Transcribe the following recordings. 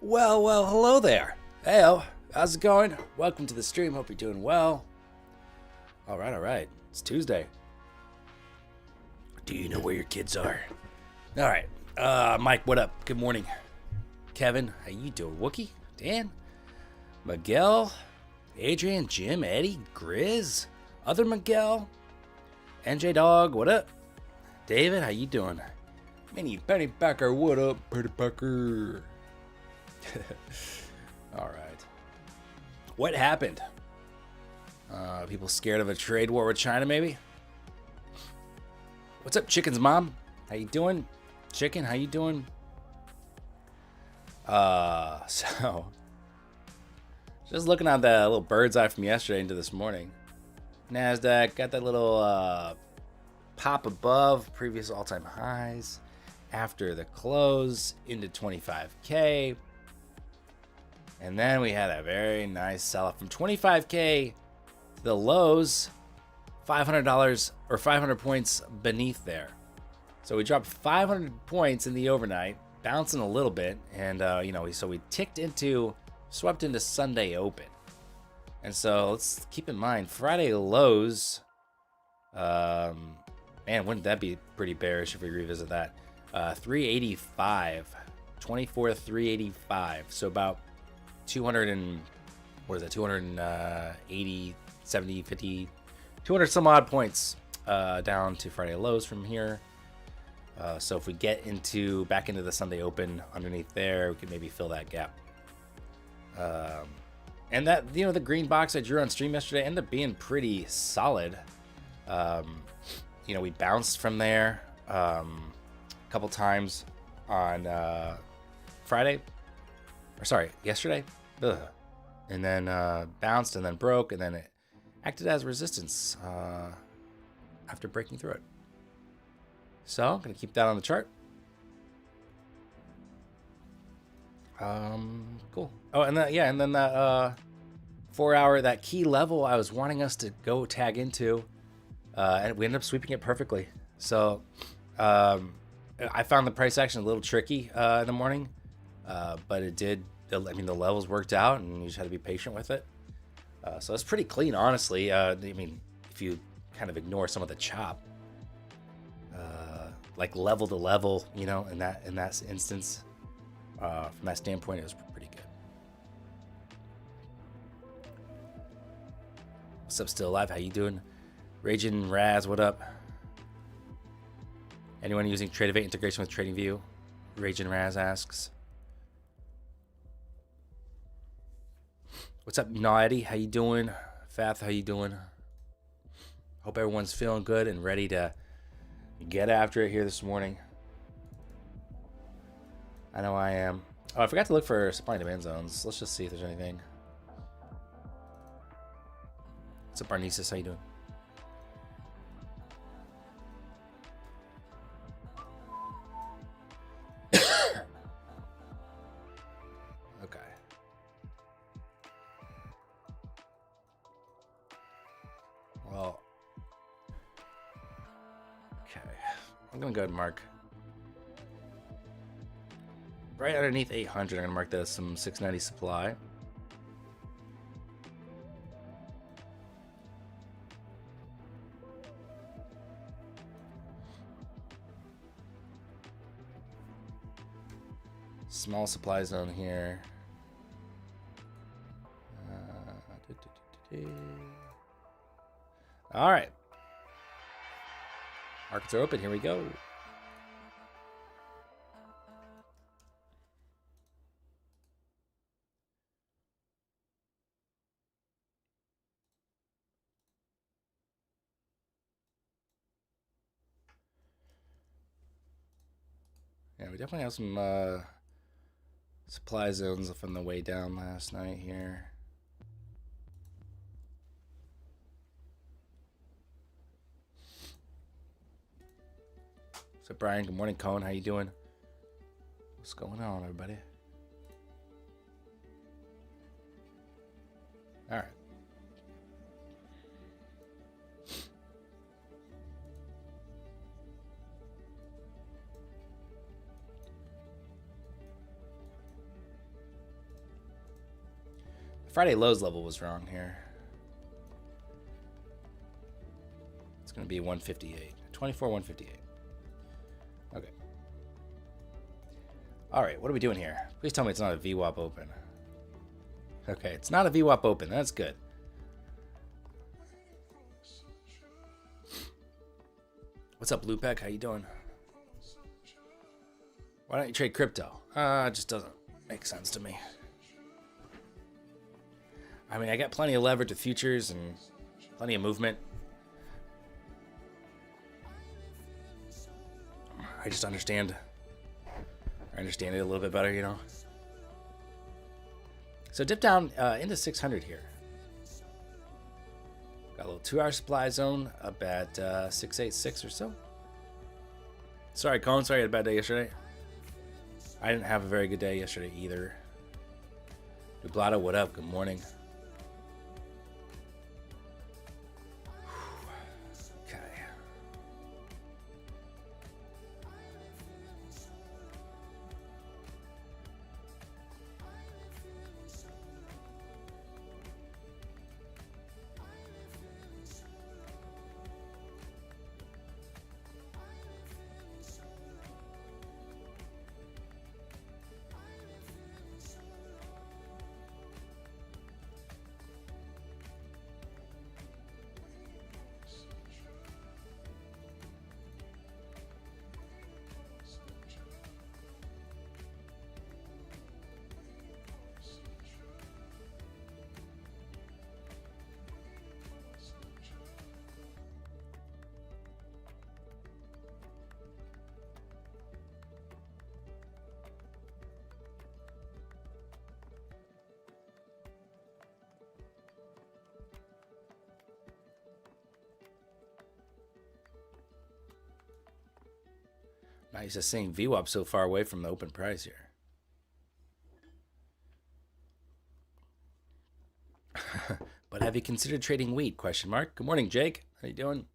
Well, hello there. Heyo, how's it going? Welcome to the stream. Hope you're doing well. All right. It's Tuesday. Do you know where your kids are? All right. Mike, what up? Good morning. Kevin, how you doing? Wookie, Dan, Miguel, Adrian, Jim, Eddie, Grizz, other Miguel, NJ Dog, what up? David, how you doing? Mini Penny Packer, what up, Penny Packer? All right. What happened? People scared of a trade war with China, maybe? What's up, Chicken's mom? How you doing? Chicken, how you doing? So just looking at that little bird's eye from yesterday into this morning. NASDAQ got that little pop above previous all-time highs after the close into 25K. And then we had a very nice sell-off from 25K to the lows, $500 or 500 points beneath there. So we dropped 500 points in the overnight, bouncing a little bit, and so we swept into Sunday open. And so let's keep in mind Friday lows. Man, wouldn't that be pretty bearish if we revisit that? 385, 24 to 385. So about 280, 70, 50, 200 some odd points down to Friday lows from here. So if we get back into the Sunday open underneath there, we could maybe fill that gap. And that, the green box I drew on stream yesterday ended up being pretty solid. We bounced from there a couple times on yesterday. And then bounced and then broke, and then it acted as resistance after breaking through it. So I'm going to keep that on the chart. Cool. Oh, and then that 4 hour, that key level I was wanting us to go tag into, and we ended up sweeping it perfectly. So I found the price action a little tricky in the morning, but it did. The levels worked out, and you just had to be patient with it. So it's pretty clean, honestly. If you kind of ignore some of the chop, like level to level, in that instance, from that standpoint, it was pretty good. What's up, still alive? How you doing? Raging Raz, what up? Anyone using TradeAvate integration with TradingView? Raging Raz asks. What's up, Naughty? How you doing? Fath, how you doing? Hope everyone's feeling good and ready to get after it here this morning. I know I am. Oh, I forgot to look for supply and demand zones. Let's just see if there's anything. What's up, Arnesis? How you doing? Okay. Well, okay. I'm gonna go ahead and mark right underneath 800. I'm gonna mark that as some 690 supply. Small supply zone here. All right. Markets are open. Here we go. Yeah, we definitely have some supply zones from the way down last night here. So Brian, good morning. Cone, how you doing? What's going on, everybody? All right. Friday lows level was wrong here. It's going to be 158. 24, 158. Okay. All right, what are we doing here? Please tell me it's not a VWAP open. Okay, it's not a VWAP open. That's good. What's up, Lupek? How you doing? Why don't you trade crypto? It just doesn't make sense to me. I mean, I got plenty of leverage to futures and plenty of movement. I just understand. I understand it a little bit better, you know. So dip down into 600 here. Got a little 2-hour supply zone up at 686 or so. Sorry, Colin. Sorry, I had a bad day yesterday. I didn't have a very good day yesterday either. Dublado, what up? Good morning. Okay. Not used to seeing VWAP so far away from the open price here. But have you considered trading wheat? Question mark. Good morning, Jake. How you doing?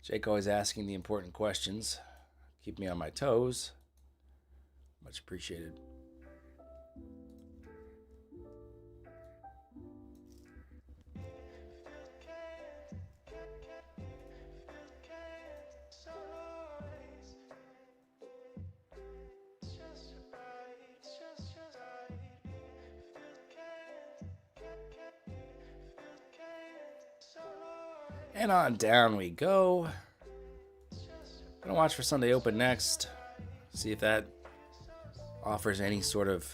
Jake always asking the important questions. Keep me on my toes. Much appreciated. And on down we go. Gonna watch for Sunday Open next. See if that offers any sort of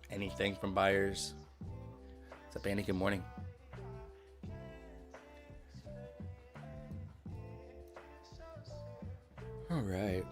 anything from buyers. What's up, Andy? Good morning. All right.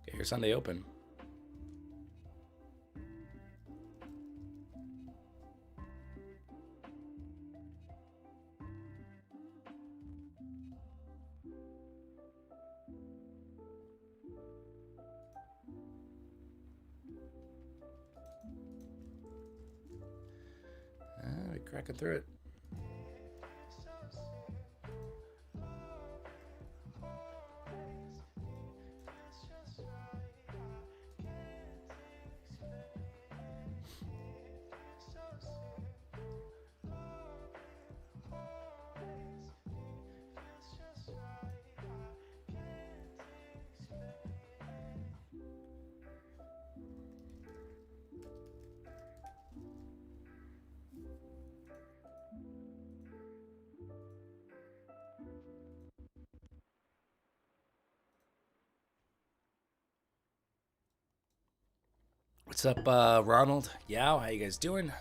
Get your Sunday Open. We're cracking through it. What's up, Ronald? Yao, how you guys doing?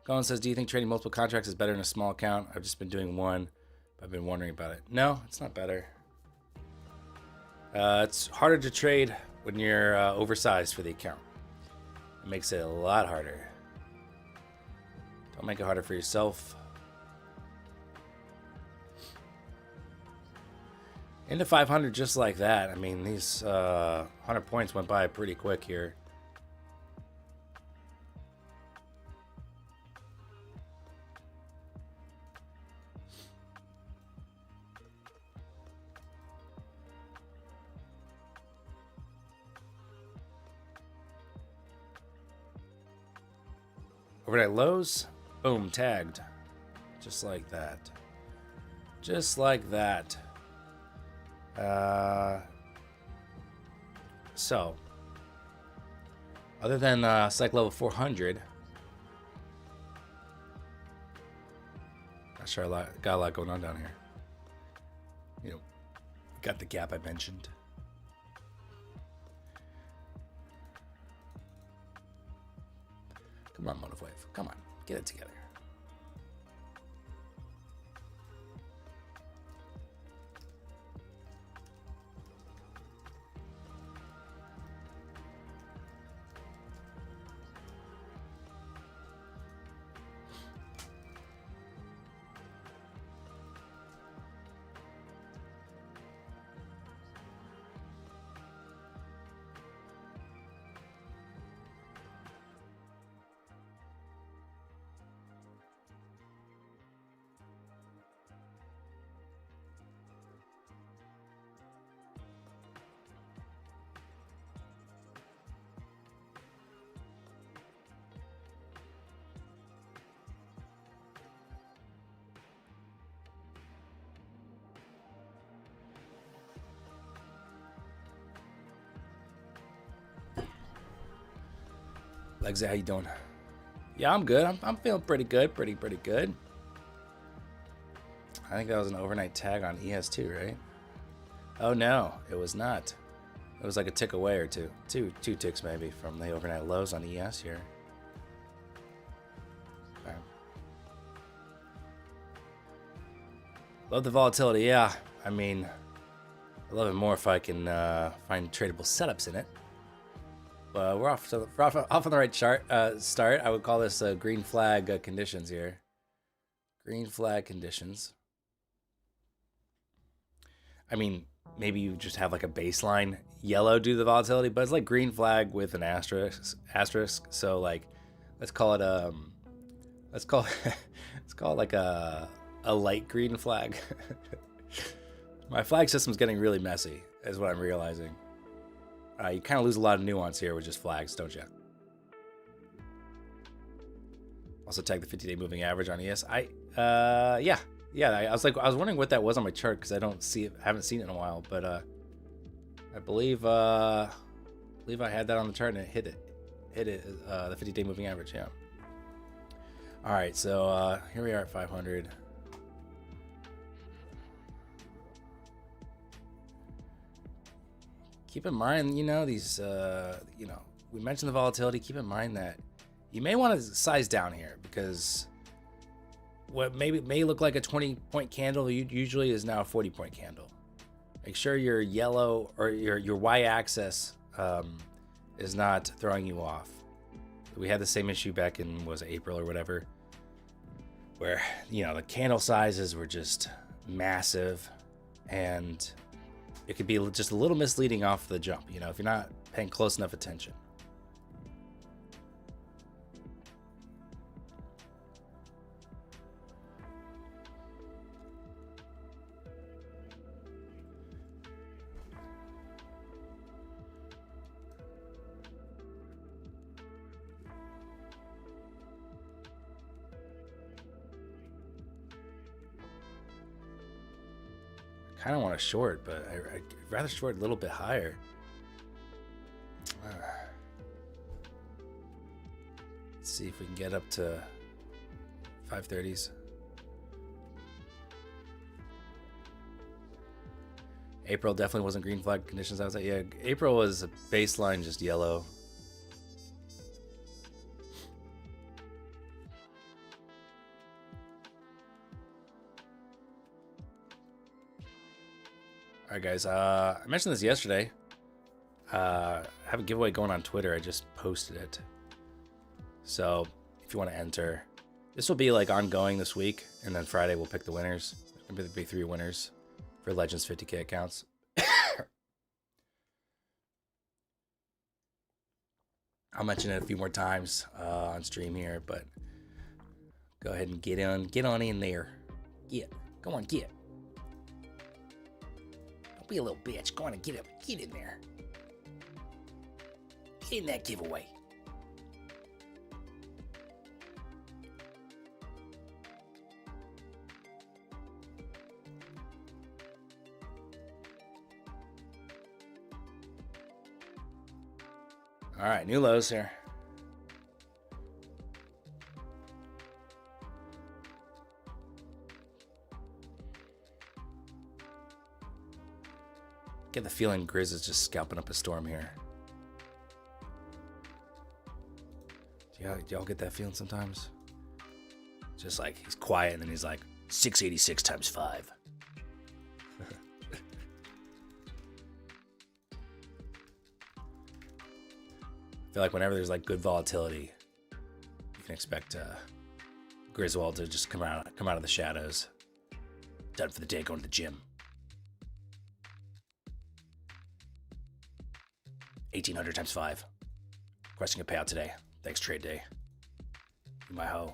Colin says, do you think trading multiple contracts is better in a small account? I've just been doing one, but I've been wondering about it. No, it's not better. It's harder to trade when you're oversized for the account. It makes it a lot harder. Don't make it harder for yourself. Into 500 just like that. I mean, these 100 points went by pretty quick here. Overnight lows, boom, tagged. Just like that. Just like that. So, other than psych level 400, not sure got a lot going on down here. You know, got the gap I mentioned. Come on, Motive Wave. Come on, get it together. Lexi, how you doing? Yeah, I'm good. I'm feeling pretty good. Pretty good. I think that was an overnight tag on ES2, right? Oh no, it was not. It was like a tick away or two. Two ticks maybe from the overnight lows on ES here. Okay. Love the volatility, yeah. I mean, I love it more if I can find tradable setups in it. We're off on the right start. I would call this green flag conditions here. Green flag conditions. I mean, maybe you just have like a baseline yellow due to the volatility, but it's like green flag with an asterisk. So like, let's call it let's call it like a light green flag. My flag system's getting really messy, is what I'm realizing. You kind of lose a lot of nuance here with just flags, don't you? Also tag the 50-day moving average on ES. Yeah. I was wondering what that was on my chart because I haven't seen it in a while. But I believe I had that on the chart and it hit the 50-day moving average. Yeah. All right, so here we are at 500. Keep in mind, these, we mentioned the volatility. Keep in mind that you may want to size down here because what may look like a 20-point candle usually is now a 40-point candle. Make sure your yellow or your y-axis is not throwing you off. We had the same issue back in, April or whatever, where, the candle sizes were just massive and it could be just a little misleading off the jump, if you're not paying close enough attention. I kind of want to short, but I'd rather short a little bit higher. Let's see if we can get up to 530s. April definitely wasn't green flag conditions. I was like, yeah, April was a baseline just yellow. right, guys. I mentioned this yesterday. I have a giveaway going on Twitter. I just posted it. So if you want to enter, this will be like ongoing this week, and then Friday we'll pick the winners. There'll be 3 winners for Legends 50K accounts. I'll mention it a few more times on stream here, but go ahead and get on in there. Come on, get. Don't be a little bitch. Go on and get in there. Get in that giveaway. All right, new lows here. Get the feeling Grizz is just scalping up a storm here. Do y'all get that feeling sometimes? Just like he's quiet and then he's like 686 times 5. I feel like whenever there's like good volatility, you can expect Griswold to just come out of the shadows. Done for the day, going to the gym. 1,800 times 5. Requesting a payout today. Thanks, trade day. You my hoe.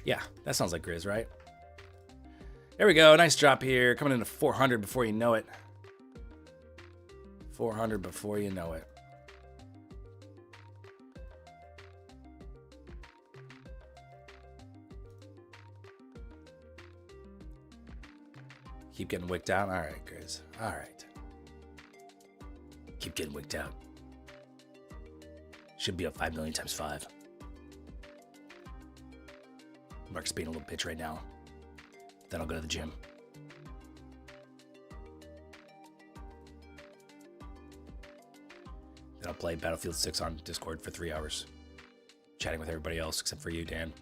Yeah, that sounds like Grizz, right? There we go. Nice drop here. Coming into 400 before you know it. 400 before you know it. Keep getting wicked out. All right, Grizz. All right. Keep getting wicked out. Should be up 5 million times 5. Mark's being a little bitch right now. Then I'll go to the gym. Then I'll play Battlefield 6 on Discord for 3 hours. Chatting with everybody else except for you, Dan.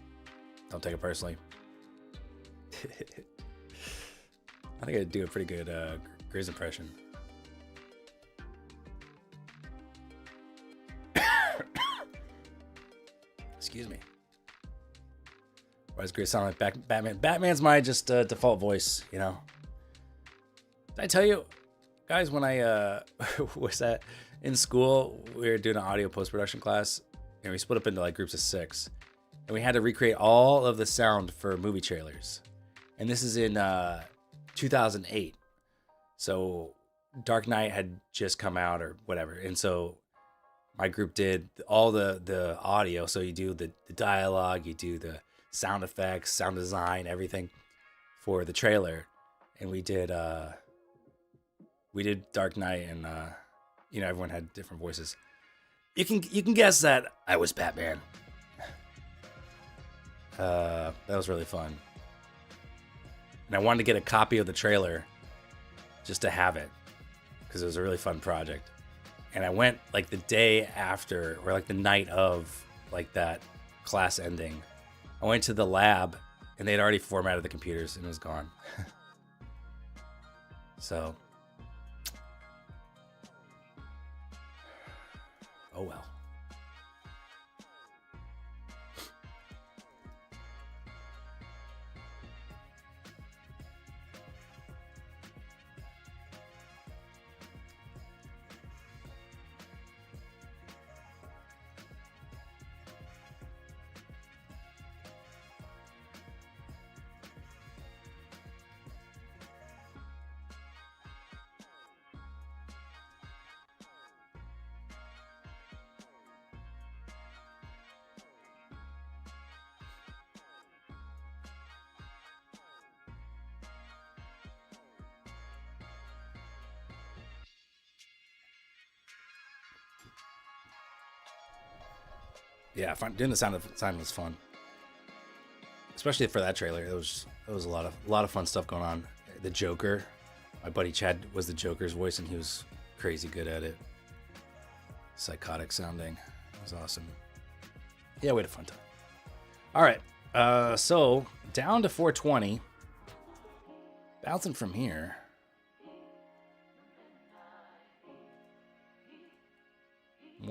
Don't take it personally. I think I do a pretty good Grizz impression. Excuse me. Why does Grizz sound like Batman? Batman's my just default voice, you know. Did I tell you, guys, when I was in school, we were doing an audio post-production class, and we split up into like groups of 6, and we had to recreate all of the sound for movie trailers. And this is in 2008. So Dark Knight had just come out or whatever. And so my group did all the audio. So you do the dialogue, you do the sound effects, sound design, everything for the trailer. And we did Dark Knight, and everyone had different voices. You can guess that I was Batman. That was really fun. And I wanted to get a copy of the trailer just to have it because it was a really fun project. And I went like the day after, or like the night of like that class ending. I went to the lab and they'd already formatted the computers and it was gone. So, oh well. Yeah, doing the sound was fun, especially for that trailer. It was a lot of fun stuff going on. The Joker, my buddy Chad was the Joker's voice, and he was crazy good at it. Psychotic sounding, it was awesome. Yeah, we had a fun time. All right, so down to 420, bouncing from here.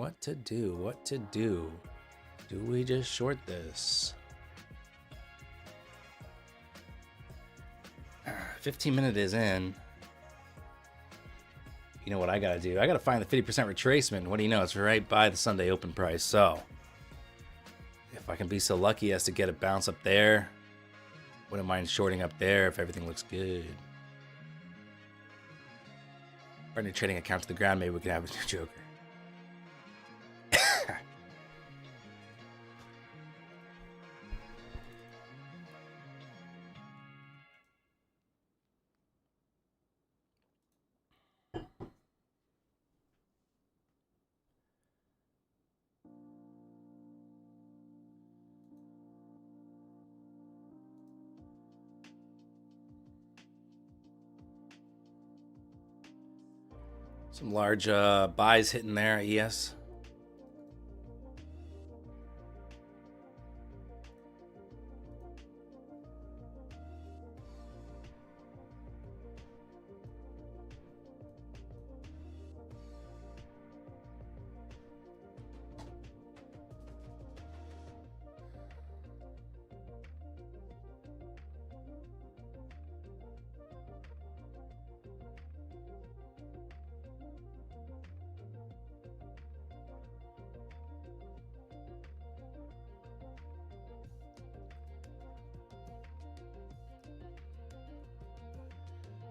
What to do? What to do? Do we just short this? 15 minute is in. You know what I gotta do? I gotta find the 50% retracement. What do you know? It's right by the Sunday open price. So if I can be so lucky as to get a bounce up there, wouldn't mind shorting up there if everything looks good. Bring your trading account to the ground. Maybe we can have a new Joker. Some large buys hitting there, ES.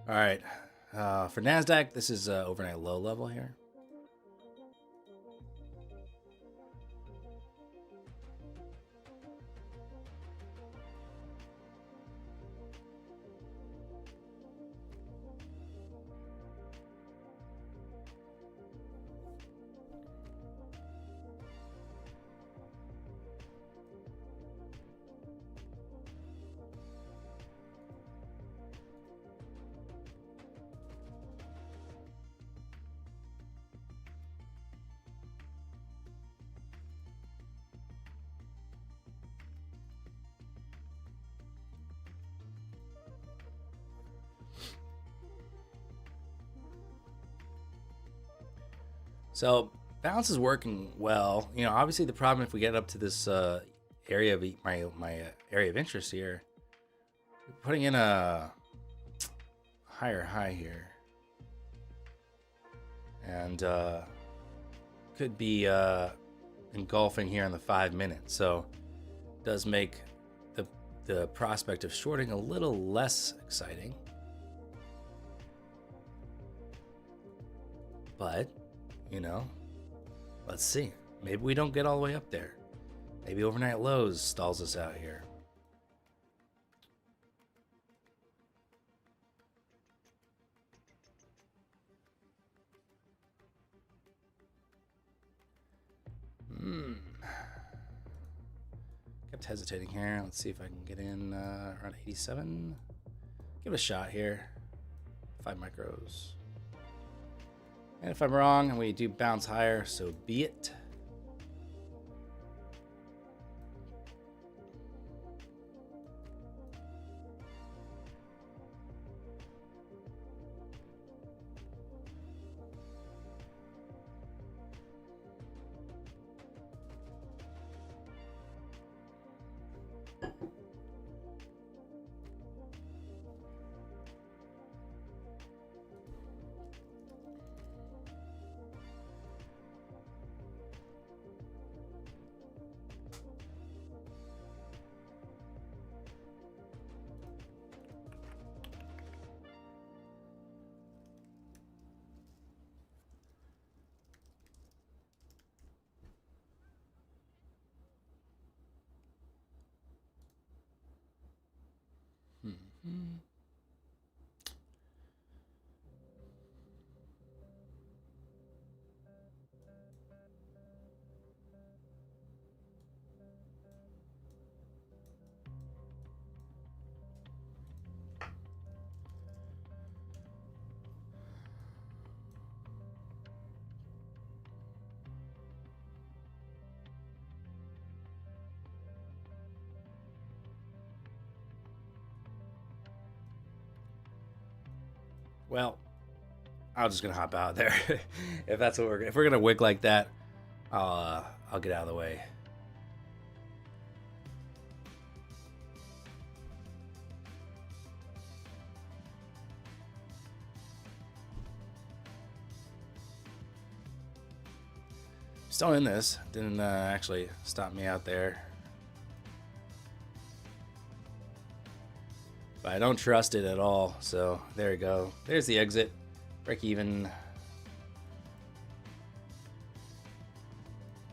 All right, for NASDAQ, this is overnight low level here. So balance is working well. You know, obviously the problem if we get up to this area of my area of interest here, putting in a higher high here, and could be engulfing here in the 5 minutes. So it does make the prospect of shorting a little less exciting. But, you know, let's see. Maybe we don't get all the way up there. Maybe overnight lows stalls us out here. Kept hesitating here. Let's see if I can get in around 87. Give it a shot here. 5 micros. And if I'm wrong and we do bounce higher, so be it. Well, I'm just gonna hop out there if that's what if we're gonna wick like that. I'll get out of the way. Still in this. Didn't actually stop me out there. But I don't trust it at all. So there we go. There's the exit. Break even.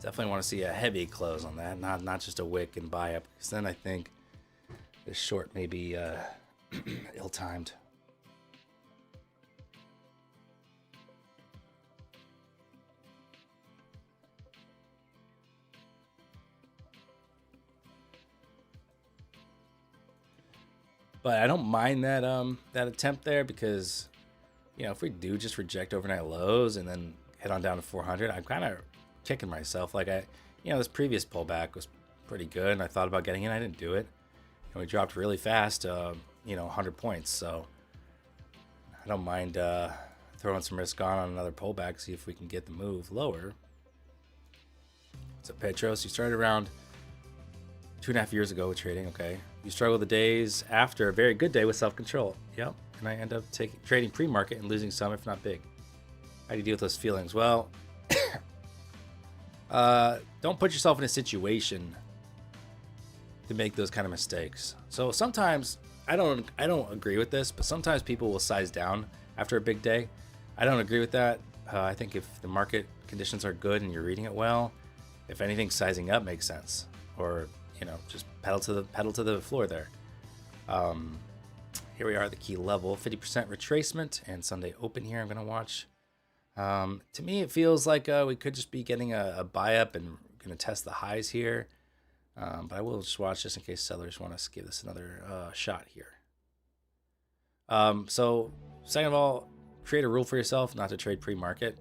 Definitely want to see a heavy close on that, not just a wick and buy up, because then I think this short may be ill-timed. But I don't mind that that attempt there, because if we do just reject overnight lows and then head on down to 400, I'm kind of kicking myself. Like this previous pullback was pretty good, and I thought about getting in. I didn't do it, and we dropped really fast. 100 points. So I don't mind throwing some risk on another pullback, see if we can get the move lower. So Petros, you started around 2.5 years ago with trading. Okay, you struggle the days after a very good day with self-control. Yep, and I end up trading pre-market and losing some, if not big. How do you deal with those feelings? Well, don't put yourself in a situation to make those kind of mistakes. So sometimes I don't agree with this, but sometimes people will size down after a big day. I don't agree with that. I think if the market conditions are good and you're reading it well, if anything, sizing up makes sense, or just pedal to the floor there. Here we are at the key level, 50% retracement and Sunday open here. I'm going to watch. To me, it feels like we could just be getting a buy up and going to test the highs here. But I will just watch just in case sellers want to give this another shot here. So second of all, create a rule for yourself not to trade pre-market,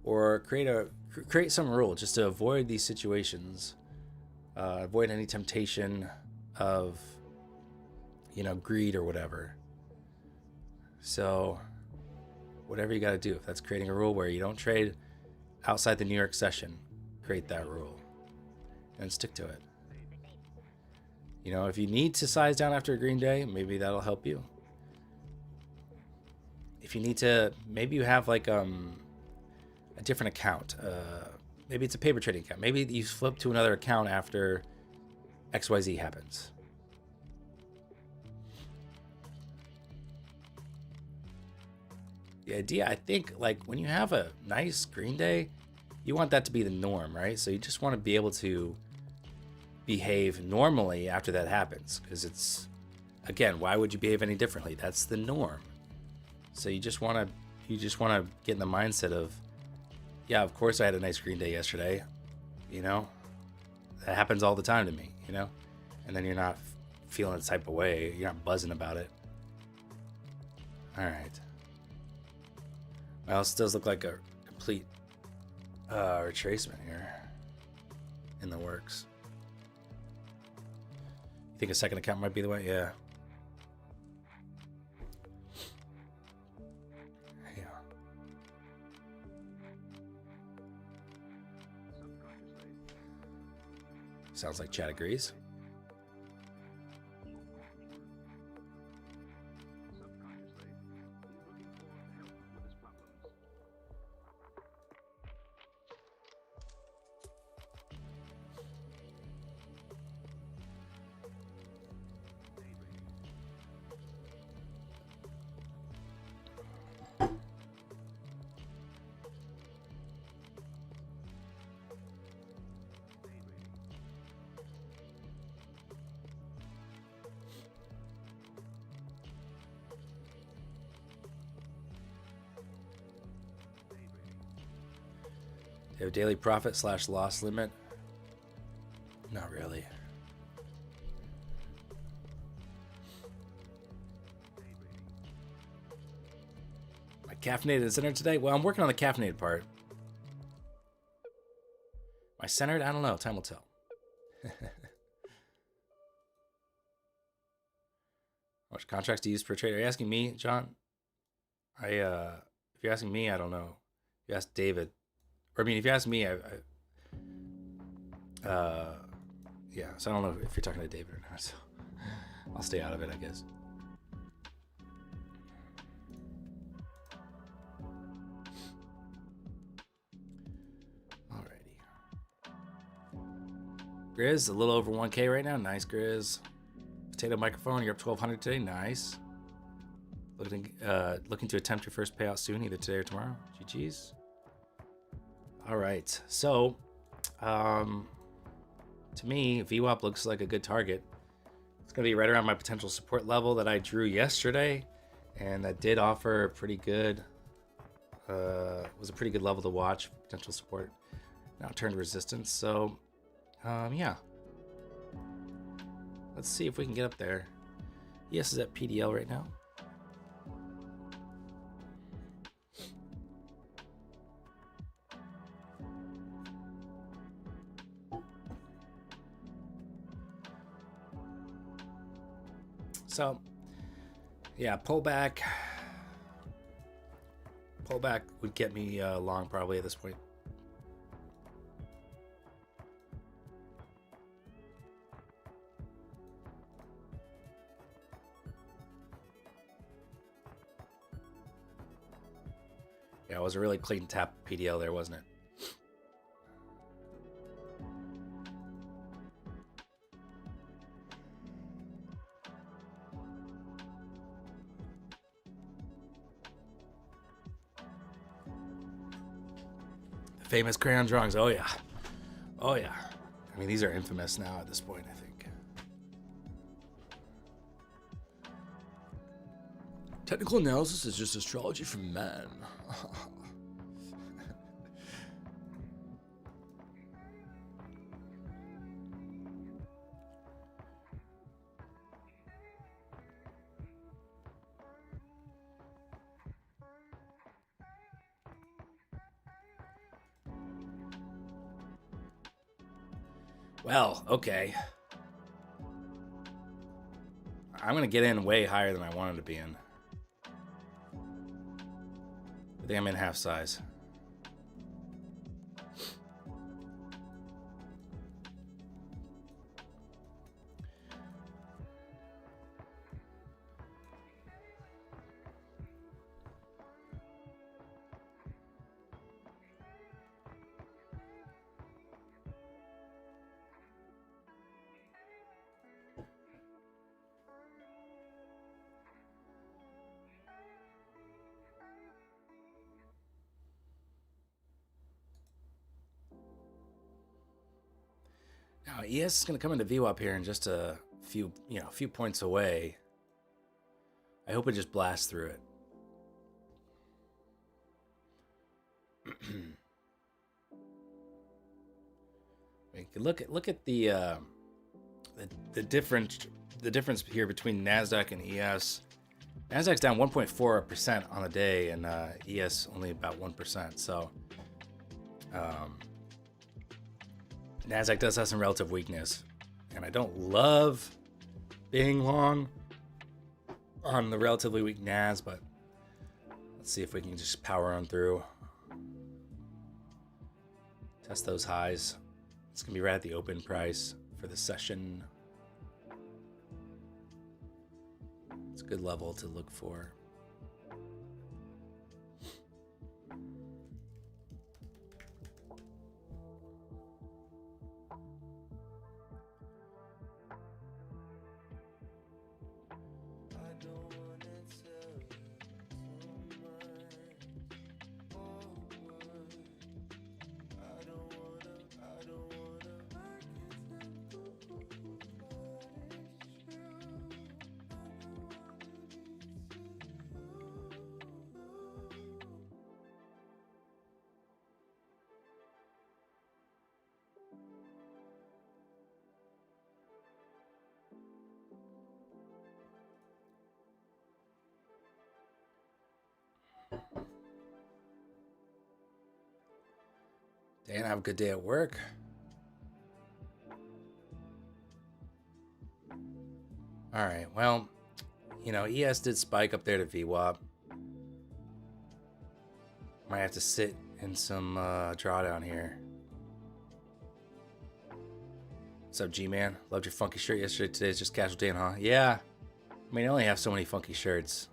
or create some rule just to avoid these situations. Avoid any temptation of greed or whatever. So whatever you got to do, if that's creating a rule where you don't trade outside the New York session, create that rule and stick to it. If you need to size down after a green day, maybe that'll help you. If you need to, maybe you have like a different account. Maybe it's a paper trading account. Maybe you flip to another account after XYZ happens. The idea, I think, like when you have a nice green day, you want that to be the norm, right? So you just want to be able to behave normally after that happens, because it's, again, why would you behave any differently? That's the norm. So you just want to get in the mindset of, yeah, of course I had a nice green day yesterday. That happens all the time to me, and then you're not feeling the type of way. You're not buzzing about it. All right. Well, this does look like a complete retracement here in the works. You think a second account might be the way? Yeah. Sounds like Chad agrees. They have a daily profit / loss limit? Not really. My caffeinated center today? Well, I'm working on the caffeinated part. My centered? I don't know. Time will tell. How much contracts to use per trade? Are you asking me, John? If you're asking me, I don't know. If you ask David, or I mean, if you ask me, Yeah, so I don't know if you're talking to David or not, so I'll stay out of it, I guess. Alrighty. Grizz, a little over 1K right now. Nice, Grizz. Potato microphone, you're up 1,200 today. Nice. Looking to attempt your first payout soon, either today or tomorrow. GG's. All right, so to me, VWAP looks like a good target. It's going to be right around my potential support level that I drew yesterday, and that did offer a pretty good, was a pretty good level to watch. Potential support now turned to resistance. So, yeah. Let's see if we can get up there. ES is at PDL right now. So, yeah, pullback would get me long probably at this point. Yeah, it was a really clean tap PDL there, wasn't it? Famous crayon drawings. Oh yeah. Oh yeah. I mean, these are infamous now at this point, I think. Technical analysis is just astrology for men. Well, okay. I'm going to get in way higher than I wanted to be in. I think I'm in half size. Now, ES is going to come into VWAP here in just a few points away. I hope it just blasts through it. Look at the difference here between Nasdaq and ES. Nasdaq's down 1.4% on the day, and ES only about 1%. So Nasdaq does have some relative weakness, and I don't love being long on the relatively weak Nas, but let's see if we can just power on through. Test those highs. It's gonna be right at the open price for the session. It's a good level to look for. Dan, have a good day at work. All right, well, ES did spike up there to VWAP. Might have to sit in some drawdown here. What's up, G-Man? Loved your funky shirt yesterday. Today's just casual day, huh? Yeah. I mean, I only have so many funky shirts.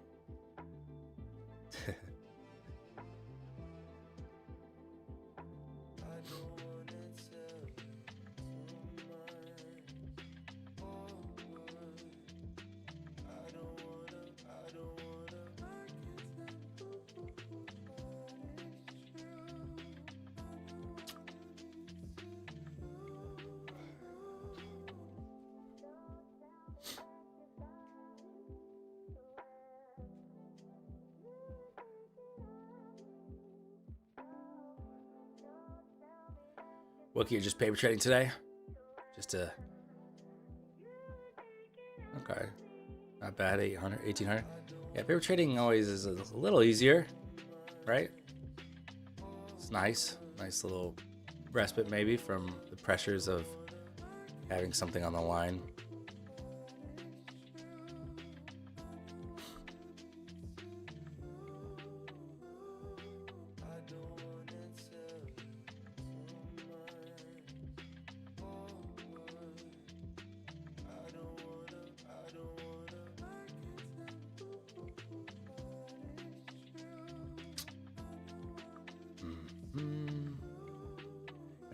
Wookie, you're just paper trading today? Just to... Okay. Not bad, 800, 1800. Yeah, paper trading always is a little easier, right? It's nice. Nice little respite maybe from the pressures of having something on the line.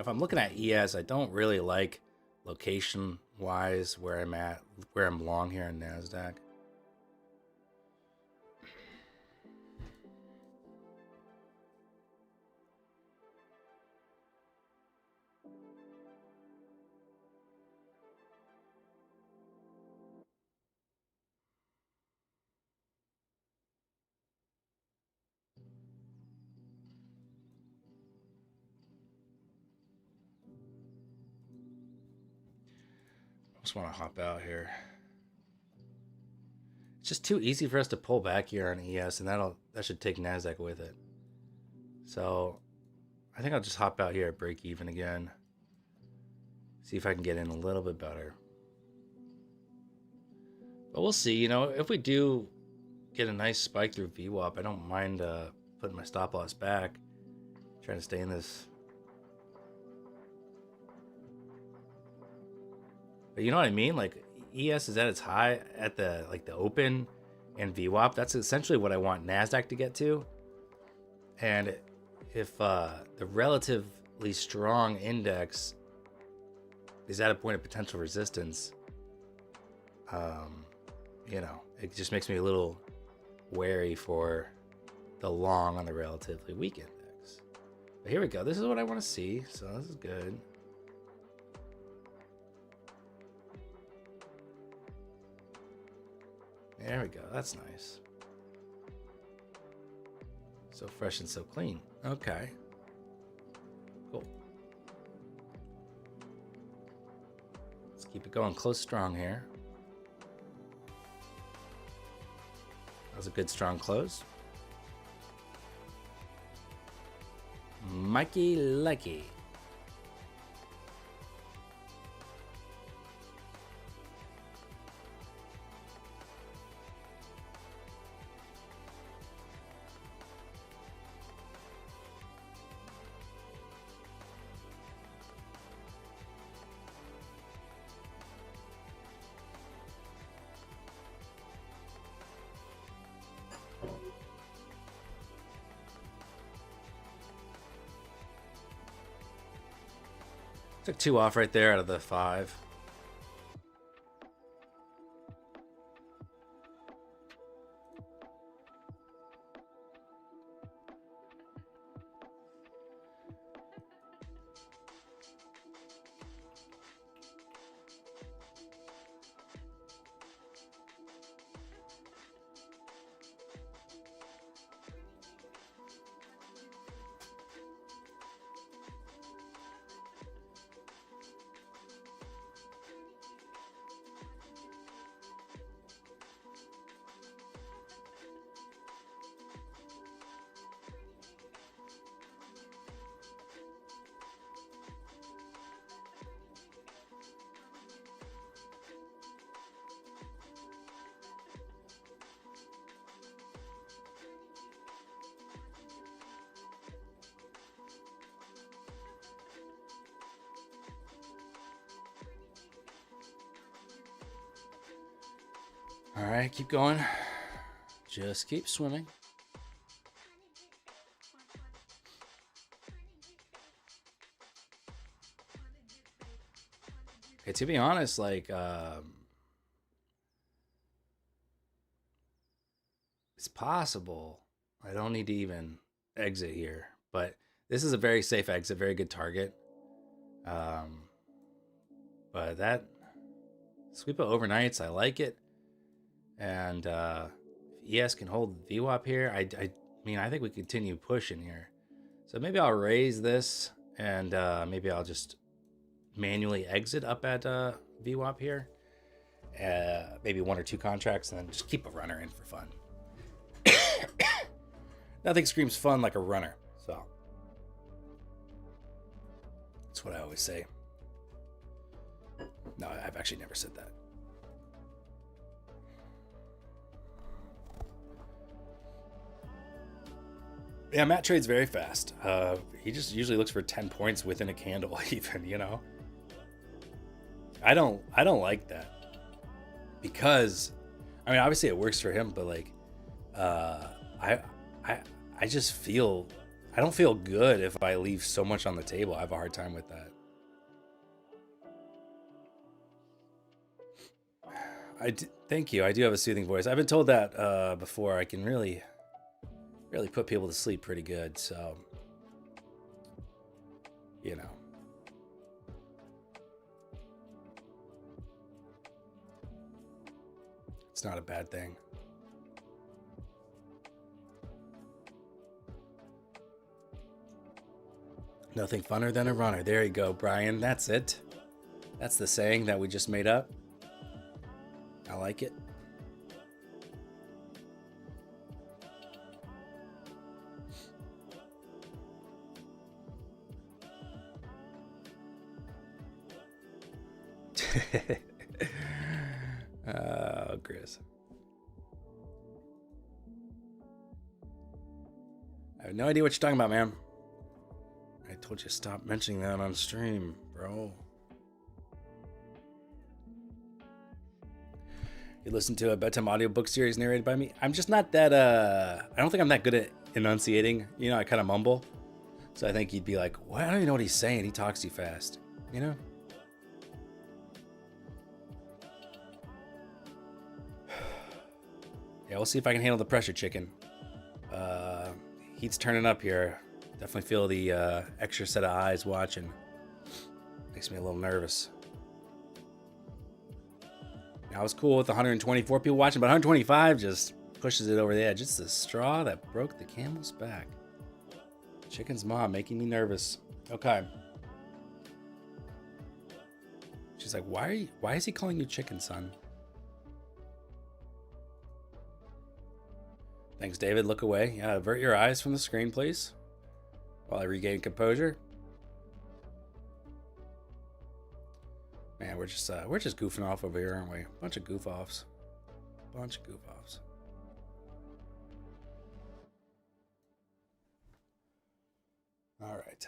If I'm looking at ES, I don't really like location-wise where I'm at, where I'm long here in NASDAQ. Just want to hop out here. It's just too easy for us to pull back here on ES, and that should take NASDAQ with it. So I think I'll just hop out here at break even again. See if I can get in a little bit better. But we'll see. You know, if we do get a nice spike through VWAP, I don't mind putting my stop loss back, trying to stay in this. But you know what I mean? Like ES is at its high at the open, and VWAP. That's essentially what I want NASDAQ to get to. And if the relatively strong index is at a point of potential resistance, you know, it just makes me a little wary for the long on the relatively weak index. But here we go. This is what I want to see. So this is good. There we go. That's nice. So fresh and so clean. Okay. Cool. Let's keep it going close strong here. That was a good strong close. Mikey Likey. Took 2 off right there out of the 5. All right, keep going. Just keep swimming. Okay, to be honest, like, it's possible I don't need to even exit here, but this is a very safe exit, very good target. Um, but that sweep of overnights, I like it. And if ES can hold VWAP here, I mean, I think we continue pushing here. So maybe I'll raise this, and maybe I'll just manually exit up at VWAP here. Maybe 1 or 2 contracts, and then just keep a runner in for fun. Nothing screams fun like a runner. So that's what I always say. No, I've actually never said that. Yeah, Matt trades very fast. He just usually looks for 10 points within a candle, even, you know. I don't like that. Because I mean, obviously it works for him, but like I just feel I don't feel good if I leave so much on the table. I have a hard time with that. Thank you. I do have a soothing voice. I've been told that before. I can really put people to sleep pretty good. So, you know. It's not a bad thing. Nothing funner than a runner. There you go, Brian. That's it. That's the saying that we just made up. I like it. Oh, Chris. I have no idea what you're talking about, man. I told you to stop mentioning that on stream, bro. You listen to a bedtime audiobook series narrated by me? I'm just not that, I don't think I'm that good at enunciating. You know, I kind of mumble. So I think you'd be like, well, I don't even know what he's saying. He talks too fast. You know? Yeah, we'll see if I can handle the pressure, chicken. Heat's turning up here. Definitely feel the extra set of eyes watching. Makes me a little nervous. I was cool with 124 people watching, but 125 just pushes it over the edge. It's the straw that broke the camel's back. Chicken's mom making me nervous. Okay. She's like, why is he calling you chicken, son? Thanks, David. Look away. Yeah, avert your eyes from the screen, please. While I regain composure. Man, we're just goofing off over here, aren't we? Bunch of goof offs. Bunch of goof offs. All right.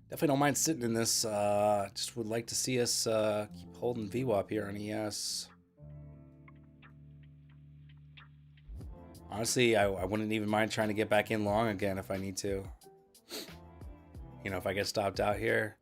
Definitely don't mind sitting in this. Just would like to see us keep holding VWAP here on ES. Honestly, I wouldn't even mind trying to get back in long again if I need to. You know, if I get stopped out here.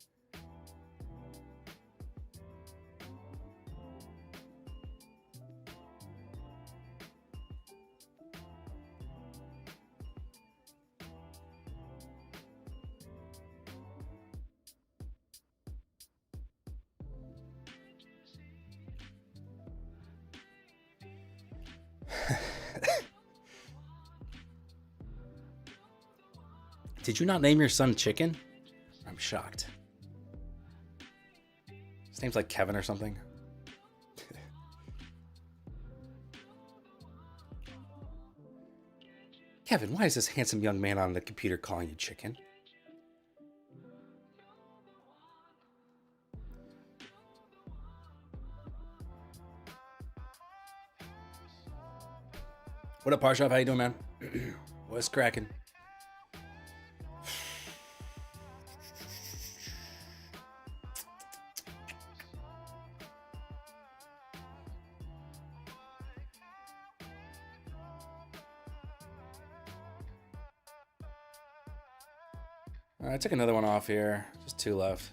Did you not name your son Chicken? I'm shocked. His name's like Kevin or something. Kevin, why is this handsome young man on the computer calling you Chicken? What up, Parshav? How you doing, man? What's cracking? I took another one off here. Just 2 left.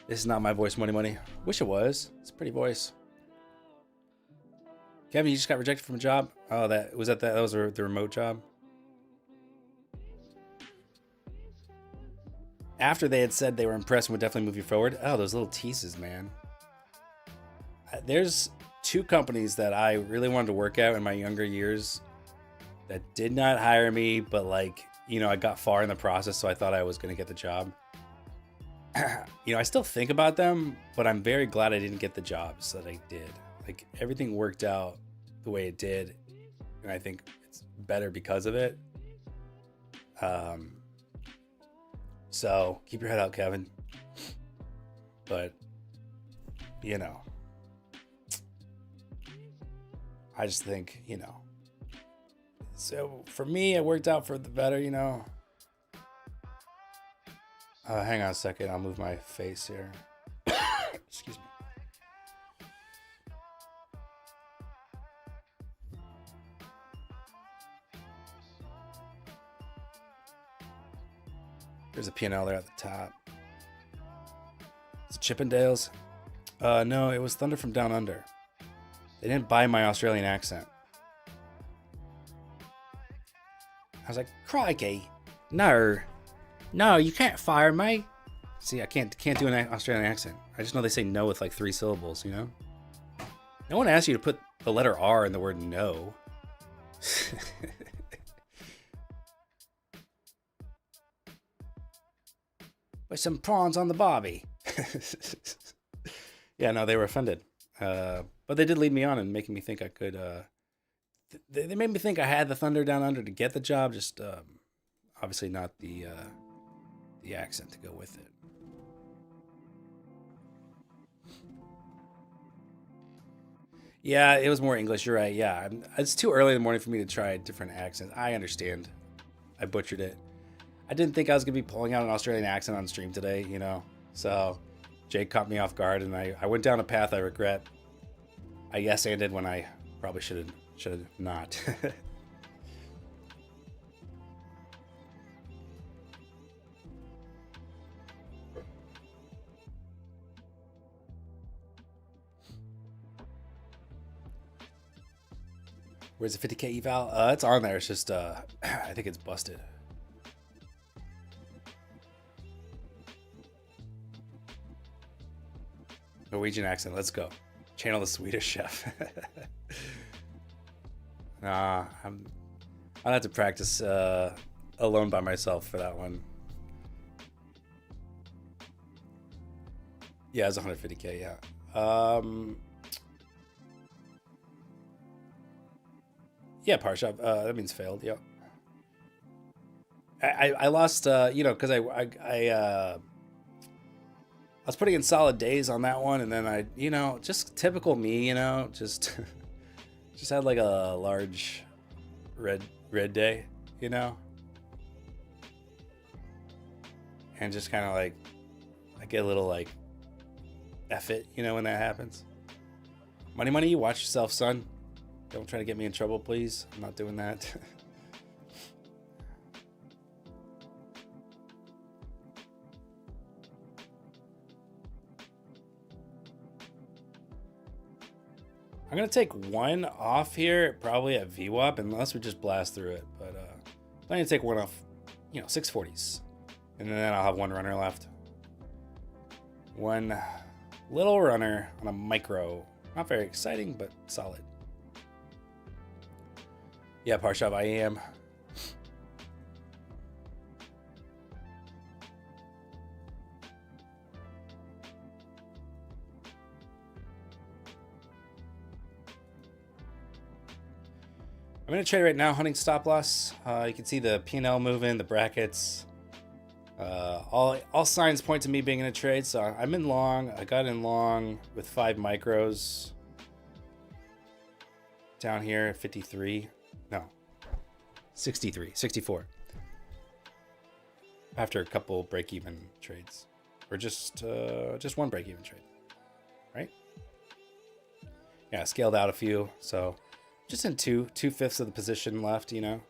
This is not my voice, money. Wish it was. It's a pretty voice. Kevin, you just got rejected from a job? Oh, that was the remote job. After they had said they were impressed and would definitely move you forward. Oh, those little teases, man. There's 2 companies that I really wanted to work at in my younger years that did not hire me, but like, you know, I got far in the process, so I thought I was going to get the job. You know, I still think about them, but I'm very glad I didn't get the jobs that I did. Like, everything worked out the way it did, and I think it's better because of it. So keep your head out, Kevin. But, you know, I just think, you know, so for me, it worked out for the better, you know. Hang on a second. I'll move my face here. Excuse me. There's a P&L there at the top. Is it Chippendales? No, it was Thunder from Down Under. They didn't buy my Australian accent. I was like, crikey. No, you can't fire me. See, I can't do an Australian accent. I just know they say no with like 3 syllables, you know? No one asks you to put the letter R in the word no. With some prawns on the bobby. Yeah, no, they were offended. But they did lead me on and making me think I could... They made me think I had the Thunder Down Under to get the job, just obviously not the accent to go with it. Yeah, it was more English. You're right. Yeah, it's too early in the morning for me to try different accents. I understand. I butchered it. I didn't think I was going to be pulling out an Australian accent on stream today, you know. So Jake caught me off guard, and I went down a path I regret. I yes-anded when I probably should have not. Where's the 50k eval? It's on there. It's just, I think it's busted. Norwegian accent. Let's go. Channel the Swedish chef. Nah, I'll have to practice alone by myself for that one. Yeah, it's 150k. Yeah. Yeah, Parshop. That means failed. Yep. I lost. You know, because I was putting in solid days on that one, and then I, you know, just typical me, you know, just had like a large red day, you know, and just kind of like I get a little like F it, you know, when that happens. Money, you watch yourself, son. Don't try to get me in trouble, please. I'm not doing that. I'm going to take one off here, probably at VWAP, unless we just blast through it. But I'm going to take one off, you know, 640s. And then I'll have one runner left. One little runner on a micro. Not very exciting, but solid. Yeah, Parshab, I am. I'm going to trade right now, hunting stop loss. You can see the P&L moving, the brackets. All signs point to me being in a trade, so I'm in long. I got in long with 5 micros. Down here, 53. No, 64. after a couple break-even trades, or just one break-even trade, right? Yeah, scaled out a few, so just in 2/5 of the position left, you know.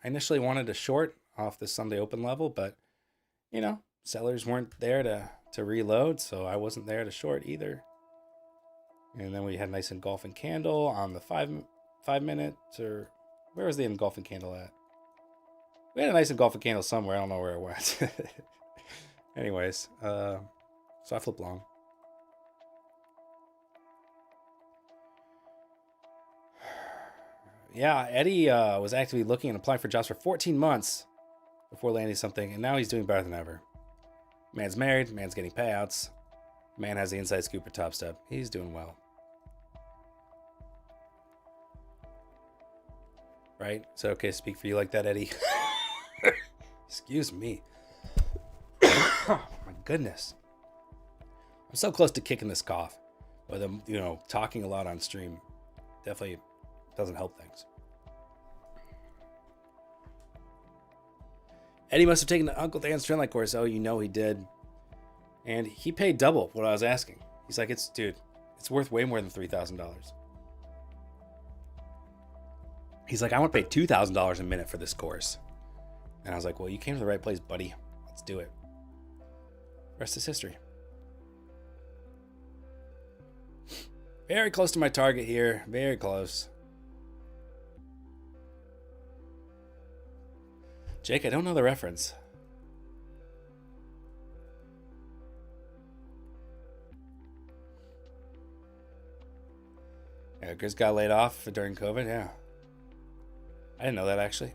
I initially wanted to short off the Sunday open level, but you know, sellers weren't there to reload, so I wasn't there to short either. And then we had a nice engulfing candle on the 5 minute, or where was the engulfing candle at? We had a nice engulfing candle somewhere. I don't know where it went. Anyways, so I flipped long. Yeah, Eddie was actively looking and applying for jobs for 14 months before landing something, and now he's doing better than ever. Man's married, man's getting payouts, man has the inside scoop for Top Step. He's doing well. Right? So okay, speak for you like that, Eddie. Excuse me. Oh, my goodness. I'm so close to kicking this cough. But I'm, talking a lot on stream definitely doesn't help things. Eddie must have taken the Uncle Dan's Trendline course. Oh, you know he did. And he paid double what I was asking. He's like, it's worth way more than $3,000. He's like, I want to pay $2,000 a minute for this course. And I was like, well, you came to the right place, buddy. Let's do it. Rest is history. Very close to my target here. Very close. Jake, I don't know the reference. Yeah, Grizz got laid off during COVID. Yeah. I didn't know that, actually.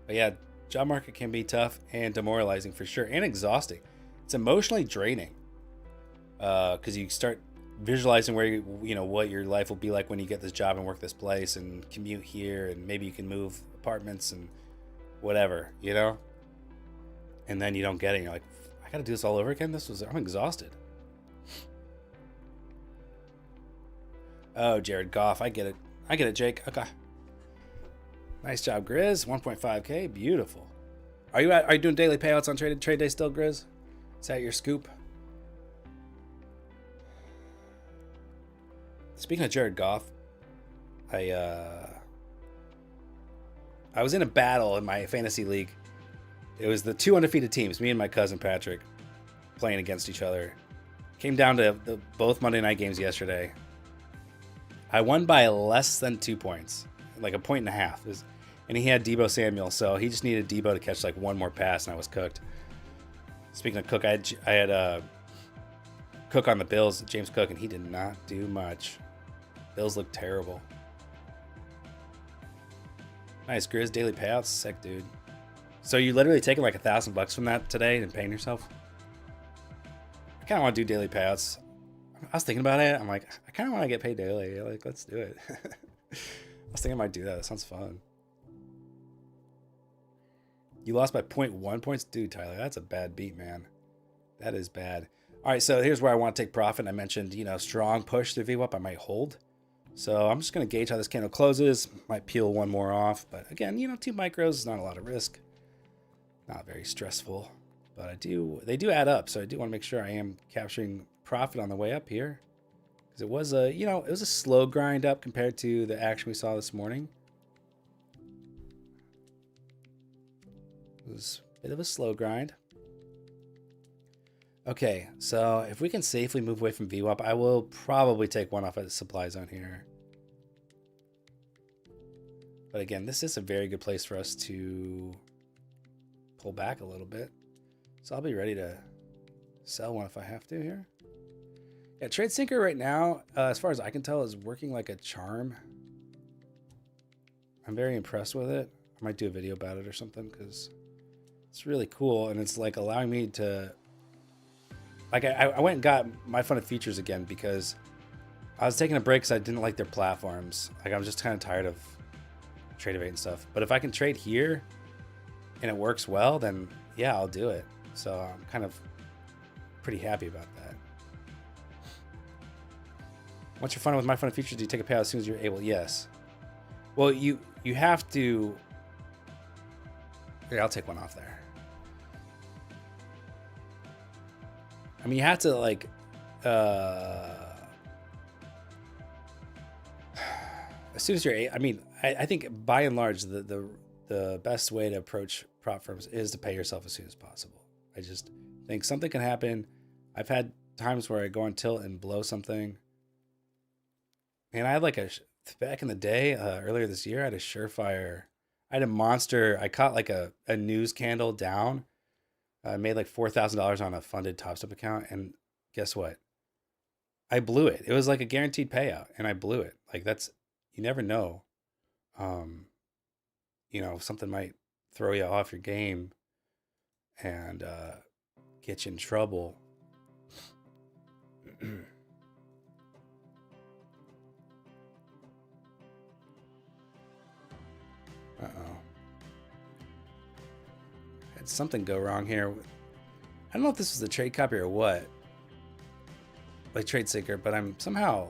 But yeah, job market can be tough and demoralizing for sure, and exhausting. It's emotionally draining because you start visualizing where what your life will be like when you get this job and work this place and commute here, and maybe you can move apartments and whatever, and then you don't get it. And you're like, I gotta do this all over again. I'm exhausted. Oh, Jared Goff, I get it, Jake. Okay, nice job, Grizz. 1.5K, beautiful. Are you doing daily payouts on trade day still, Grizz? Is that your scoop? Speaking of Jared Goff, I was in a battle in my fantasy league. It was the 2 undefeated teams, me and my cousin Patrick, playing against each other. Came down to both Monday night games yesterday. I won by less than 2 points, like 1.5 points. And he had Deebo Samuel, so he just needed Deebo to catch like one more pass, and I was cooked. Speaking of Cook, I had Cook on the Bills, James Cook, and he did not do much. Bills look terrible. Nice, Grizz, daily payouts, sick, dude. So you literally taking like $1,000 from that today and paying yourself? I kind of want to do daily payouts. I was thinking about it. I'm like, I kind of want to get paid daily. Like, let's do it. I was thinking I might do that. That sounds fun. You lost by 0.1 points? Dude, Tyler, that's a bad beat, man. That is bad. All right, so here's where I want to take profit. I mentioned, strong push through VWAP. I might hold. So I'm just going to gauge how this candle closes. Might peel one more off. But again, 2 micros is not a lot of risk. Not very stressful. But they do add up. So I do want to make sure I am capturing profit on the way up here. Because it was it was a slow grind up compared to the action we saw this morning. It was a bit of a slow grind. Okay, so if we can safely move away from VWAP, I will probably take one off at the supply zone here. But again, this is a very good place for us to pull back a little bit. So I'll be ready to sell one if I have to here. Yeah, Trade Sinker right now, as far as I can tell, is working like a charm. I'm very impressed with it. I might do a video about it or something because it's really cool. And it's like allowing me to... Like I went and got my funded features again because I was taking a break because I didn't like their platforms. Like I'm just kind of tired of Tradeovate and stuff. But if I can trade here and it works well, then yeah, I'll do it. So I'm kind of pretty happy about that. Once you're funded with my funded features, do you take a payout as soon as you're able? Yes. Well, you have to. Here, I'll take one off there. I mean, you have to like. As soon as you're, I mean, I think by and large the best way to approach prop firms is to pay yourself as soon as possible. I just think something can happen. I've had times where I go on tilt and blow something. And I had like back in the day, earlier this year, I had a surefire. I had a monster. I caught like a news candle down. I made like $4,000 on a funded Top Step account. And guess what? I blew it. It was like a guaranteed payout and I blew it. Like you never know. Something might throw you off your game and get you in trouble. Uh-oh. Had something go wrong here. I don't know if this was the trade copy or what. Like trade seeker, but I'm somehow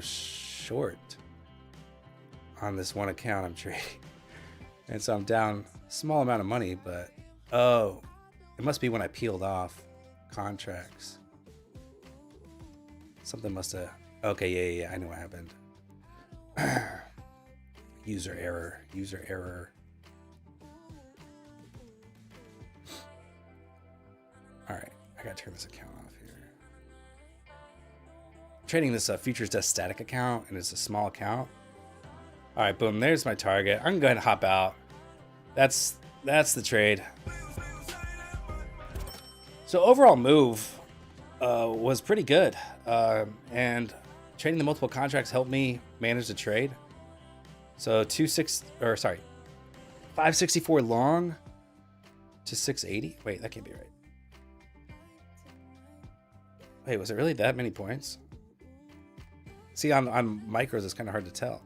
short on this one account I'm trading. And so I'm down a small amount of money, but it must be when I peeled off contracts. Something must have, okay, yeah, I know what happened. User error. All right, I gotta turn this account off here. I'm trading this futures desk static account, and it's a small account. All right, boom, there's my target. I'm gonna go ahead and hop out. That's the trade. So overall move was pretty good, and trading the multiple contracts helped me manage the trade. So 564 long to 680. Wait, that can't be right. Wait, was it really that many points? See, on micros, it's kind of hard to tell.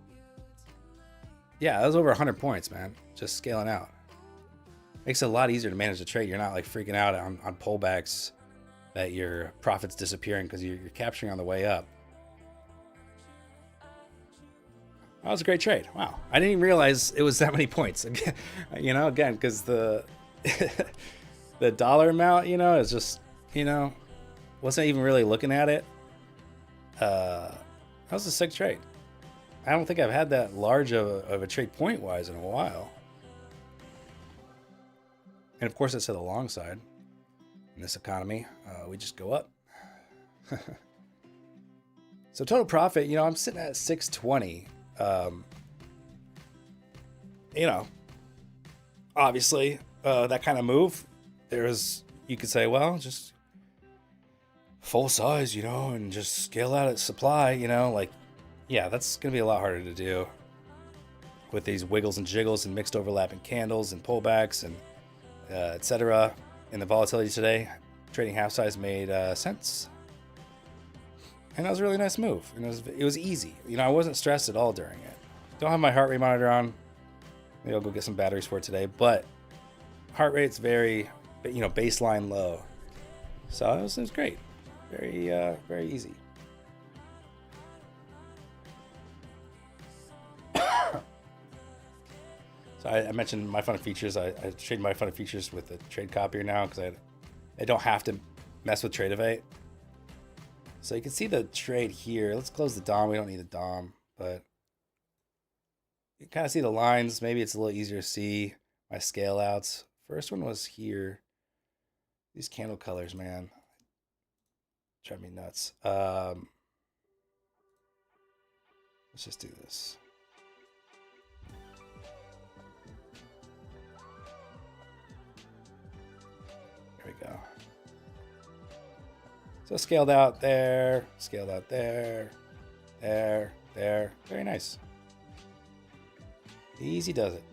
Yeah, that was over 100 points, man. Just scaling out. Makes it a lot easier to manage the trade. You're not like freaking out on pullbacks that your profit's disappearing because you're capturing on the way up. That was a great trade. Wow. I didn't even realize it was that many points. Again, because the the dollar amount, is just, wasn't even really looking at it. That was a sick trade. I don't think I've had that large of a trade point-wise in a while. And of course, it's to the long side. In this economy, we just go up. So total profit, I'm sitting at 620. Obviously, that kind of move, you could say, well, just full size, and just scale out its supply, yeah, that's going to be a lot harder to do with these wiggles and jiggles and mixed overlapping candles and pullbacks and etc. In the volatility today, trading half size made sense. And that was a really nice move. And it was easy. I wasn't stressed at all during it. Don't have my heart rate monitor on. Maybe I'll go get some batteries for it today. But heart rate's very, baseline low. So it was great. Very, very easy. So I mentioned my fun features. I trade my fun features with the trade copier now because I don't have to mess with Trade Evade. So you can see the trade here. Let's close the DOM. We don't need the DOM, but you kind of see the lines. Maybe it's a little easier to see my scale outs. First one was here. These candle colors, man, drive me nuts. Let's just do this. There we go. So scaled out there, there. Very nice. Easy does it.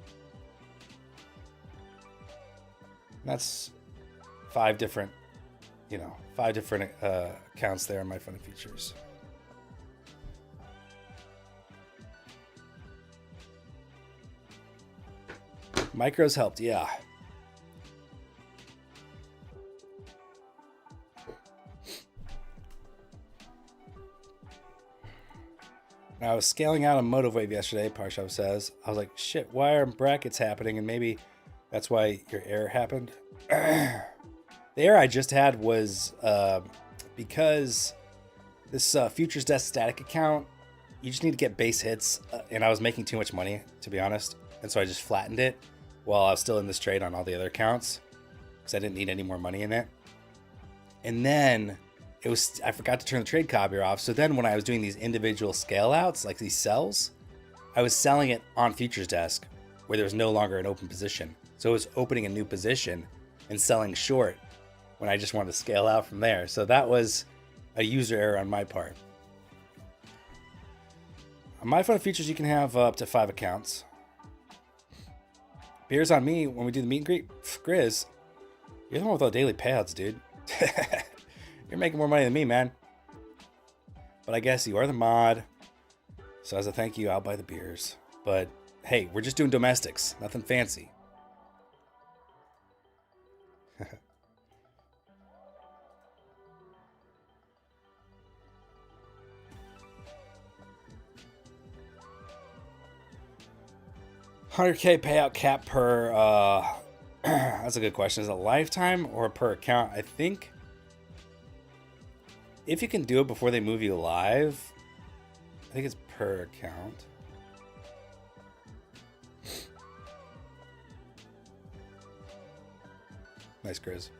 And that's 5 different accounts there in my fun features. Micros helped, yeah. When I was scaling out a motive wave yesterday, Parshov says, I was like, shit, why are brackets happening? And maybe that's why your error happened. The error I just had was because this futures desk static account, you just need to get base hits. And I was making too much money, to be honest. And so I just flattened it while I was still in this trade on all the other accounts because I didn't need any more money in it. And then I forgot to turn the trade copier off. So then when I was doing these individual scale outs, like these sells, I was selling it on futures desk where there was no longer an open position. So it was opening a new position and selling short when I just wanted to scale out from there. So that was a user error on my part. On my fund futures, you can have up to 5 accounts. Beers on me when we do the meet and greet. Grizz, you're the one with all the daily payouts, dude. You're making more money than me, man. But I guess you are the mod. So as a thank you, I'll buy the beers. But hey, we're just doing domestics. Nothing fancy. 100K payout cap per, that's a good question. Is it a lifetime or per account? I think if you can do it before they move you live, I think it's per account. Nice, Grizz.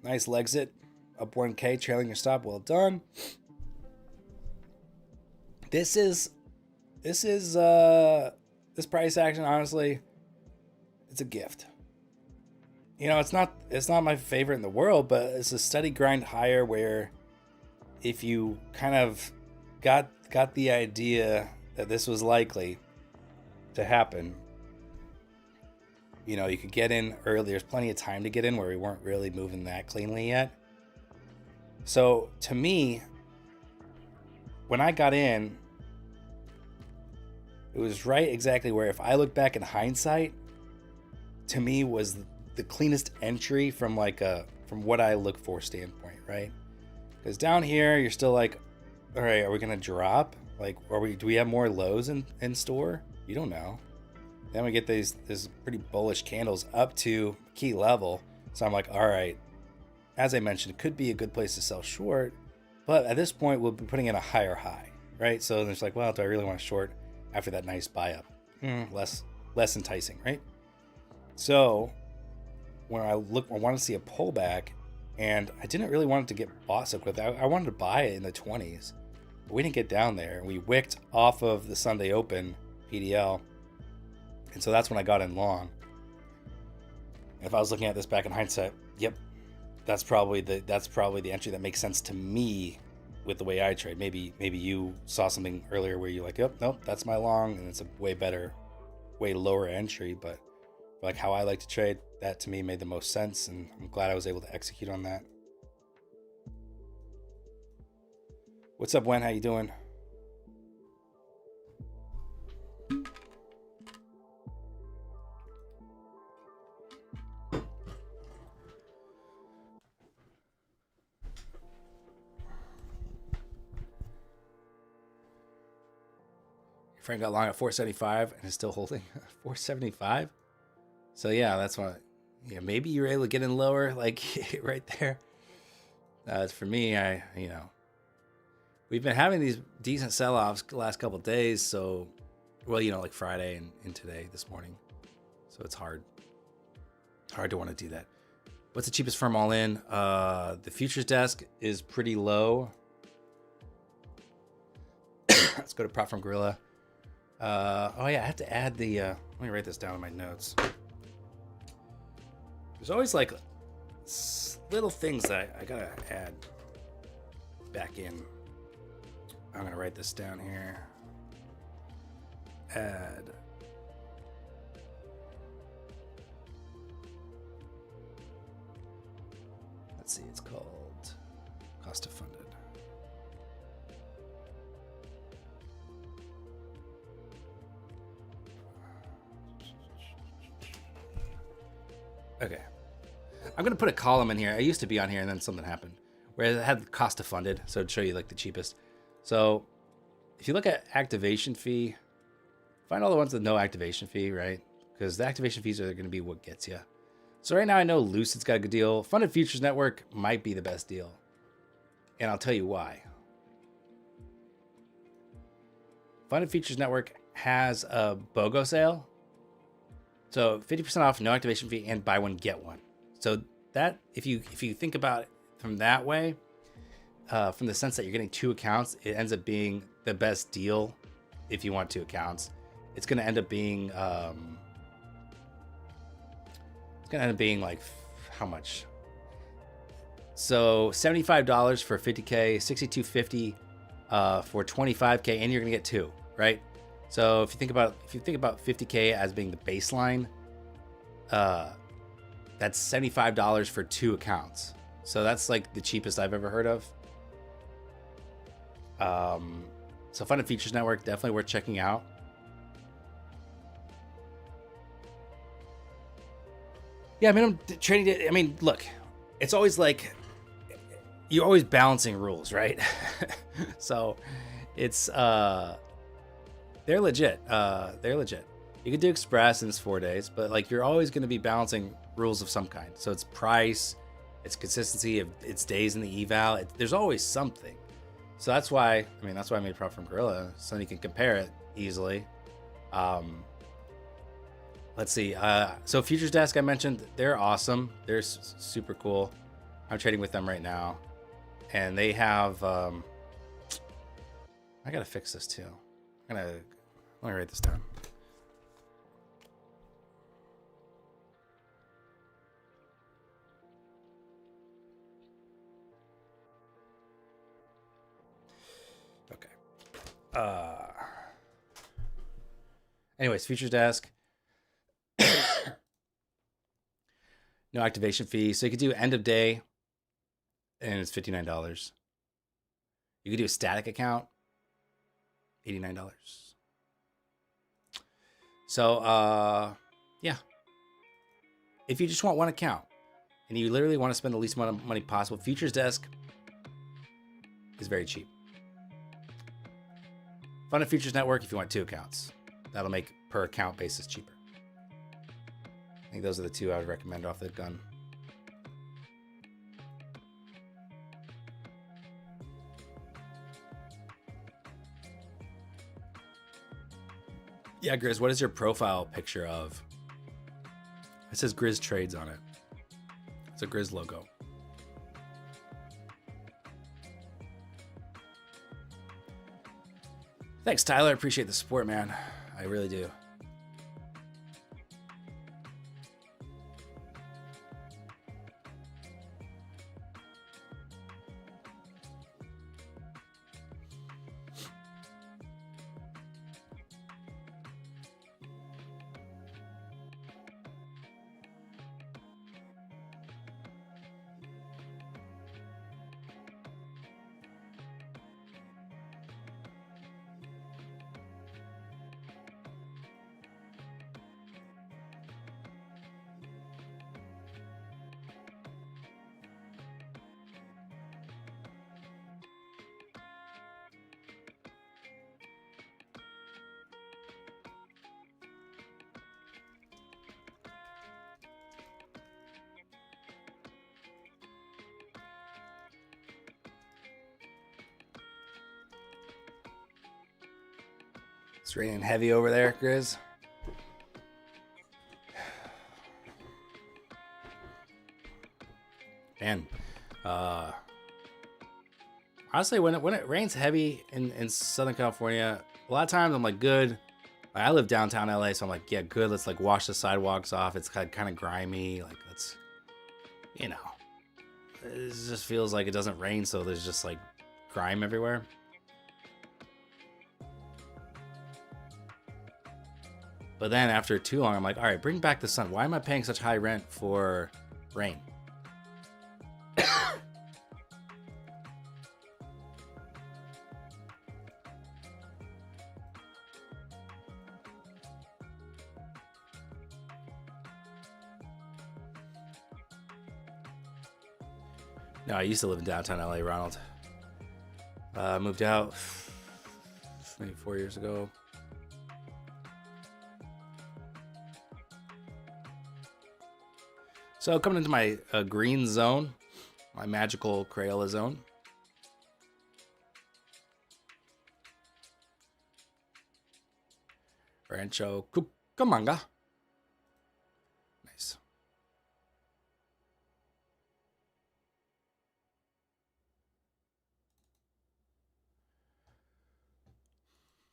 Nice Lexit. Up 1K, trailing your stop. Well done. This price action, honestly, it's a gift. You know, it's not my favorite in the world, but it's a steady grind higher where if you kind of got the idea that this was likely to happen, you know, you could get in early. There's plenty of time to get in where we weren't really moving that cleanly yet. So to me, when I got in, it was right exactly where, if I look back in hindsight, to me was the cleanest entry from from what I look for standpoint, right? Because down here, you're still like, all right, are we gonna drop? Like, do we have more lows in store? You don't know. Then we get these pretty bullish candles up to key level. So I'm like, all right, as I mentioned, it could be a good place to sell short, but at this point we'll be putting in a higher high, right? So then it's like, well, do I really want to short after that nice buy up? Less enticing, right? So when I wanted to see a pullback, and I didn't really want it to get bought so quick. I wanted to buy it in the 20s, but we didn't get down there. We wicked off of the Sunday Open PDL. And so that's when I got in long. If I was looking at this back in hindsight, yep, that's probably the entry that makes sense to me with the way I trade. Maybe you saw something earlier where you're like, yep, nope, that's my long, and it's a way better, way lower entry. But for like how I like to trade, that to me made the most sense, and I'm glad I was able to execute on that. What's up, Wen? How you doing? Frank got long at 475 and is still holding 475. So yeah, that's why. Yeah, maybe you're able to get in lower, like right there. For me, we've been having these decent sell-offs the last couple of days. So, well, like Friday and today, this morning. So it's hard to want to do that. What's the cheapest firm all in? The futures desk is pretty low. Let's go to Prop from Gorilla. Oh yeah, I have to add the, let me write this down in my notes. There's always like little things that I gotta add. back in. I'm going to write this down here. Add. Let's see, it's called cost of funded. Okay. I'm going to put a column in here. I used to be on here and then something happened where it had cost of funded. So it'd show you like the cheapest. So if you look at activation fee, find all the ones with no activation fee, right? Because the activation fees are going to be what gets you. So right now I know Lucid's got a good deal. Funded Futures Network might be the best deal. And I'll tell you why. Funded Futures Network has a BOGO sale. So 50% off, no activation fee, and buy one, get one. So that, if you think about it from that way, from the sense that you're getting 2 accounts, it ends up being the best deal if you want 2 accounts. It's going to end up being, like, how much? So $75 for 50K, $62.50 for 25K, and you're going to get 2, right? So if you think about 50K as being the baseline, that's $75 for 2 accounts. So that's like the cheapest I've ever heard of. So Funded Futures Network, definitely worth checking out. Yeah, I mean, I'm trading it. I mean, look, it's always like you're always balancing rules, right? So it's they're legit. They're legit. You can do express and it's 4 days, but like you're always going to be balancing rules of some kind. So it's price, it's consistency, it's days in the eval. There's always something. So that's why I made a prop from Gorilla, so you can compare it easily. Let's see. So Futures Desk, I mentioned, they're awesome. They're super cool. I'm trading with them right now, and they have. I gotta fix this too. Let me write this down. Okay. Anyways, Futures Desk. No activation fee. So you could do end of day, and it's $59. You could do a static account, $89. So, yeah. If you just want one account and you literally want to spend the least amount of money possible, Futures Desk is very cheap. Funded Futures Network, if you want 2 accounts, that'll make per account basis cheaper. I think those are the 2 I would recommend off the gun. Yeah, Grizz, what is your profile picture of? It says Grizz Trades on it. It's a Grizz logo. Thanks, Tyler. I appreciate the support, man. I really do. It's raining heavy over there, Grizz. Man, honestly, when it rains heavy in Southern California, a lot of times I'm like, good. I live downtown LA, so I'm like, yeah, good. Let's like wash the sidewalks off. It's kind of grimy. Like, let's, it just feels like it doesn't rain, so there's just like crime everywhere. But then after too long, I'm like, all right, bring back the sun. Why am I paying such high rent for rain? No, I used to live in downtown LA, Ronald. Moved out maybe 4 years ago. So coming into my green zone, my magical Crayola zone. Rancho Cucamonga. Nice.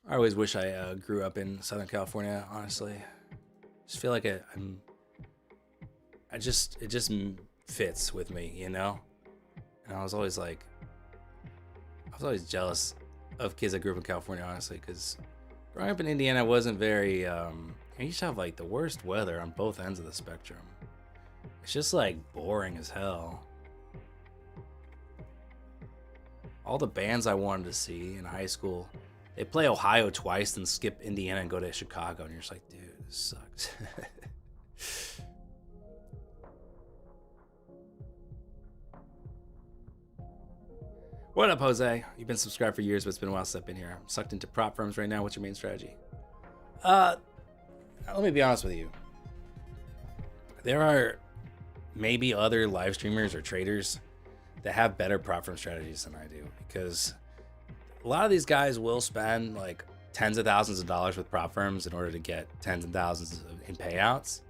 I always wish I grew up in Southern California, honestly. Just feel like it just fits with me, you know? And I was always jealous of kids that grew up in California, honestly, because growing up in Indiana wasn't very, I used to have like the worst weather on both ends of the spectrum. It's just like boring as hell. All the bands I wanted to see in high school, they play Ohio twice, then skip Indiana and go to Chicago, and you're just like, dude, this sucks. What up, Jose? You've been subscribed for years, but it's been a while since I've been here. I'm sucked into prop firms right now. What's your main strategy? Let me be honest with you. There are maybe other live streamers or traders that have better prop firm strategies than I do, because a lot of these guys will spend like tens of thousands of dollars with prop firms in order to get tens of thousands in payouts.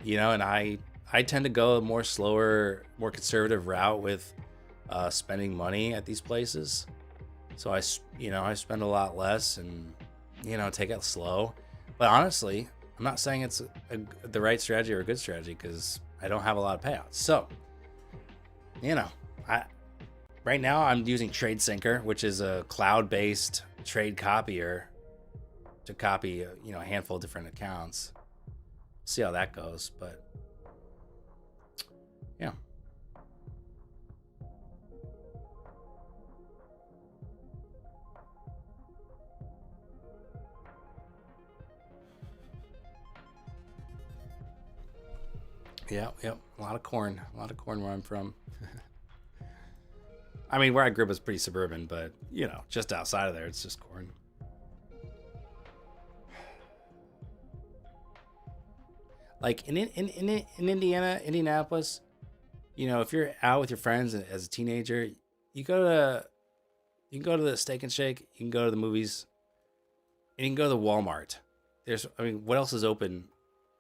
You know, and I tend to go a more slower, more conservative route with spending money at these places. So I spend a lot less and, take it slow. But honestly, I'm not saying it's the right strategy or a good strategy, because I don't have a lot of payouts. So, right now I'm using TradeSyncer, which is a cloud-based trade copier to copy, a handful of different accounts. See how that goes, but yeah. Yep. A lot of corn where I'm from. I mean, where I grew up was pretty suburban, but just outside of there, it's just corn. Like in Indiana, Indianapolis, if you're out with your friends as a teenager, you can go to the Steak and Shake, you can go to the movies, and you can go to the Walmart. What else is open?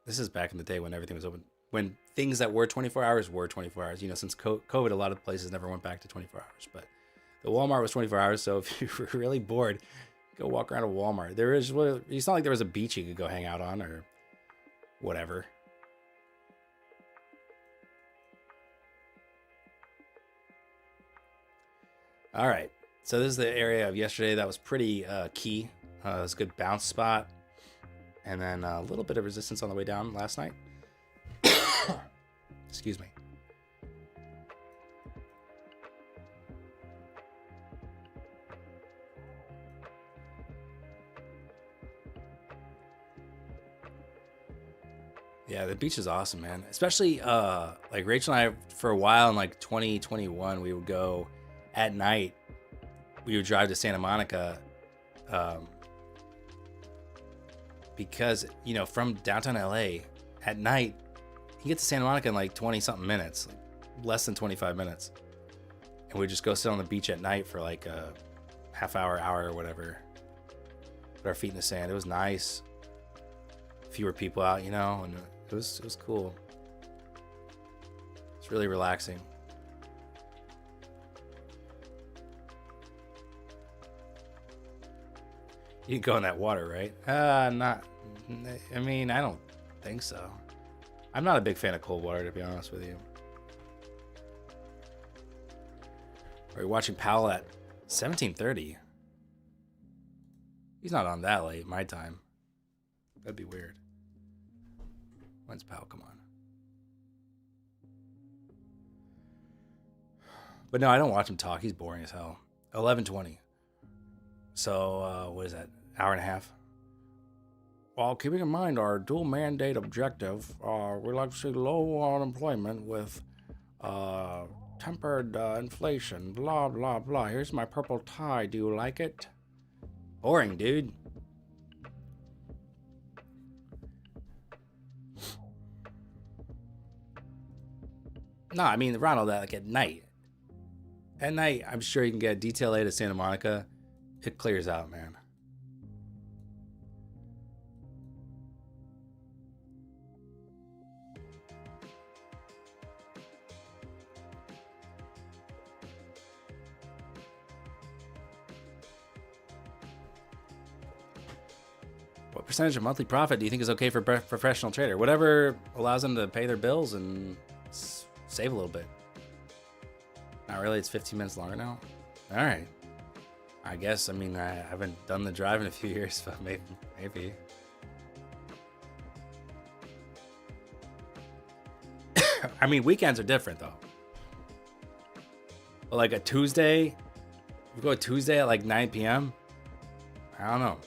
This is back in the day when everything was open. When things that were 24 hours were 24 hours. Since COVID, a lot of places never went back to 24 hours. But the Walmart was 24 hours, so if you were really bored, go walk around a Walmart. It's not like there was a beach you could go hang out on or whatever. All right, so this is the area of yesterday that was pretty key. It was a good bounce spot, and then a little bit of resistance on the way down last night. Excuse me. Yeah, the beach is awesome, man. Especially like Rachel and I, for a while in like 2021, we would go at night. We would drive to Santa Monica because, from downtown LA at night, you get to Santa Monica in like 20 something minutes, like less than 25 minutes. And we'd just go sit on the beach at night for like a half hour or whatever. Put our feet in the sand. It was nice. Fewer people out, and it was cool. It's really relaxing. You can go in that water, right? I don't think so. I'm not a big fan of cold water, to be honest with you. Are you watching Powell at 17:30? He's not on that late, my time. That'd be weird. When's Powell come on? But no, I don't watch him talk. He's boring as hell. 11:20. So, what is that? Hour and a half? While keeping in mind our dual mandate objective, we like to see low unemployment with tempered inflation, blah, blah, blah. Here's my purple tie. Do you like it? Boring, dude. No, I mean, Ronald, like at night. At night, I'm sure you can get detail A to Santa Monica. It clears out, man. What percentage of monthly profit do you think is okay for a professional trader? Whatever allows them to pay their bills and save a little bit. Not really, it's 15 minutes longer now. All right. I guess, I mean, I haven't done the drive in a few years, but maybe. I mean, weekends are different though. But like a Tuesday, we go a Tuesday at like 9 p.m. I don't know.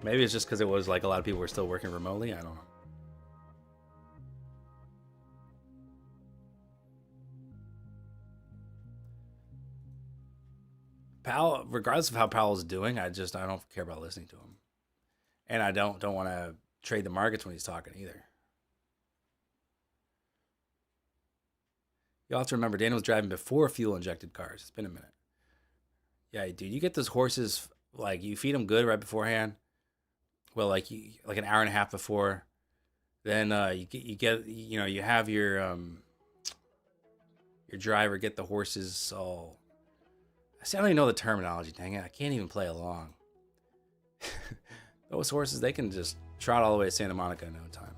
Maybe it's just because it was like a lot of people were still working remotely. I don't know. Powell, regardless of how Powell's doing, I don't care about listening to him, and I don't want to trade the markets when he's talking either. You have to remember, Daniel was driving before fuel injected cars. It's been a minute. Yeah, dude, you get those horses, like you feed them good right beforehand. Well, like an hour and a half before, then you have your driver get the horses all. I don't even know the terminology. Dang it, I can't even play along. Those horses, they can just trot all the way to Santa Monica in no time.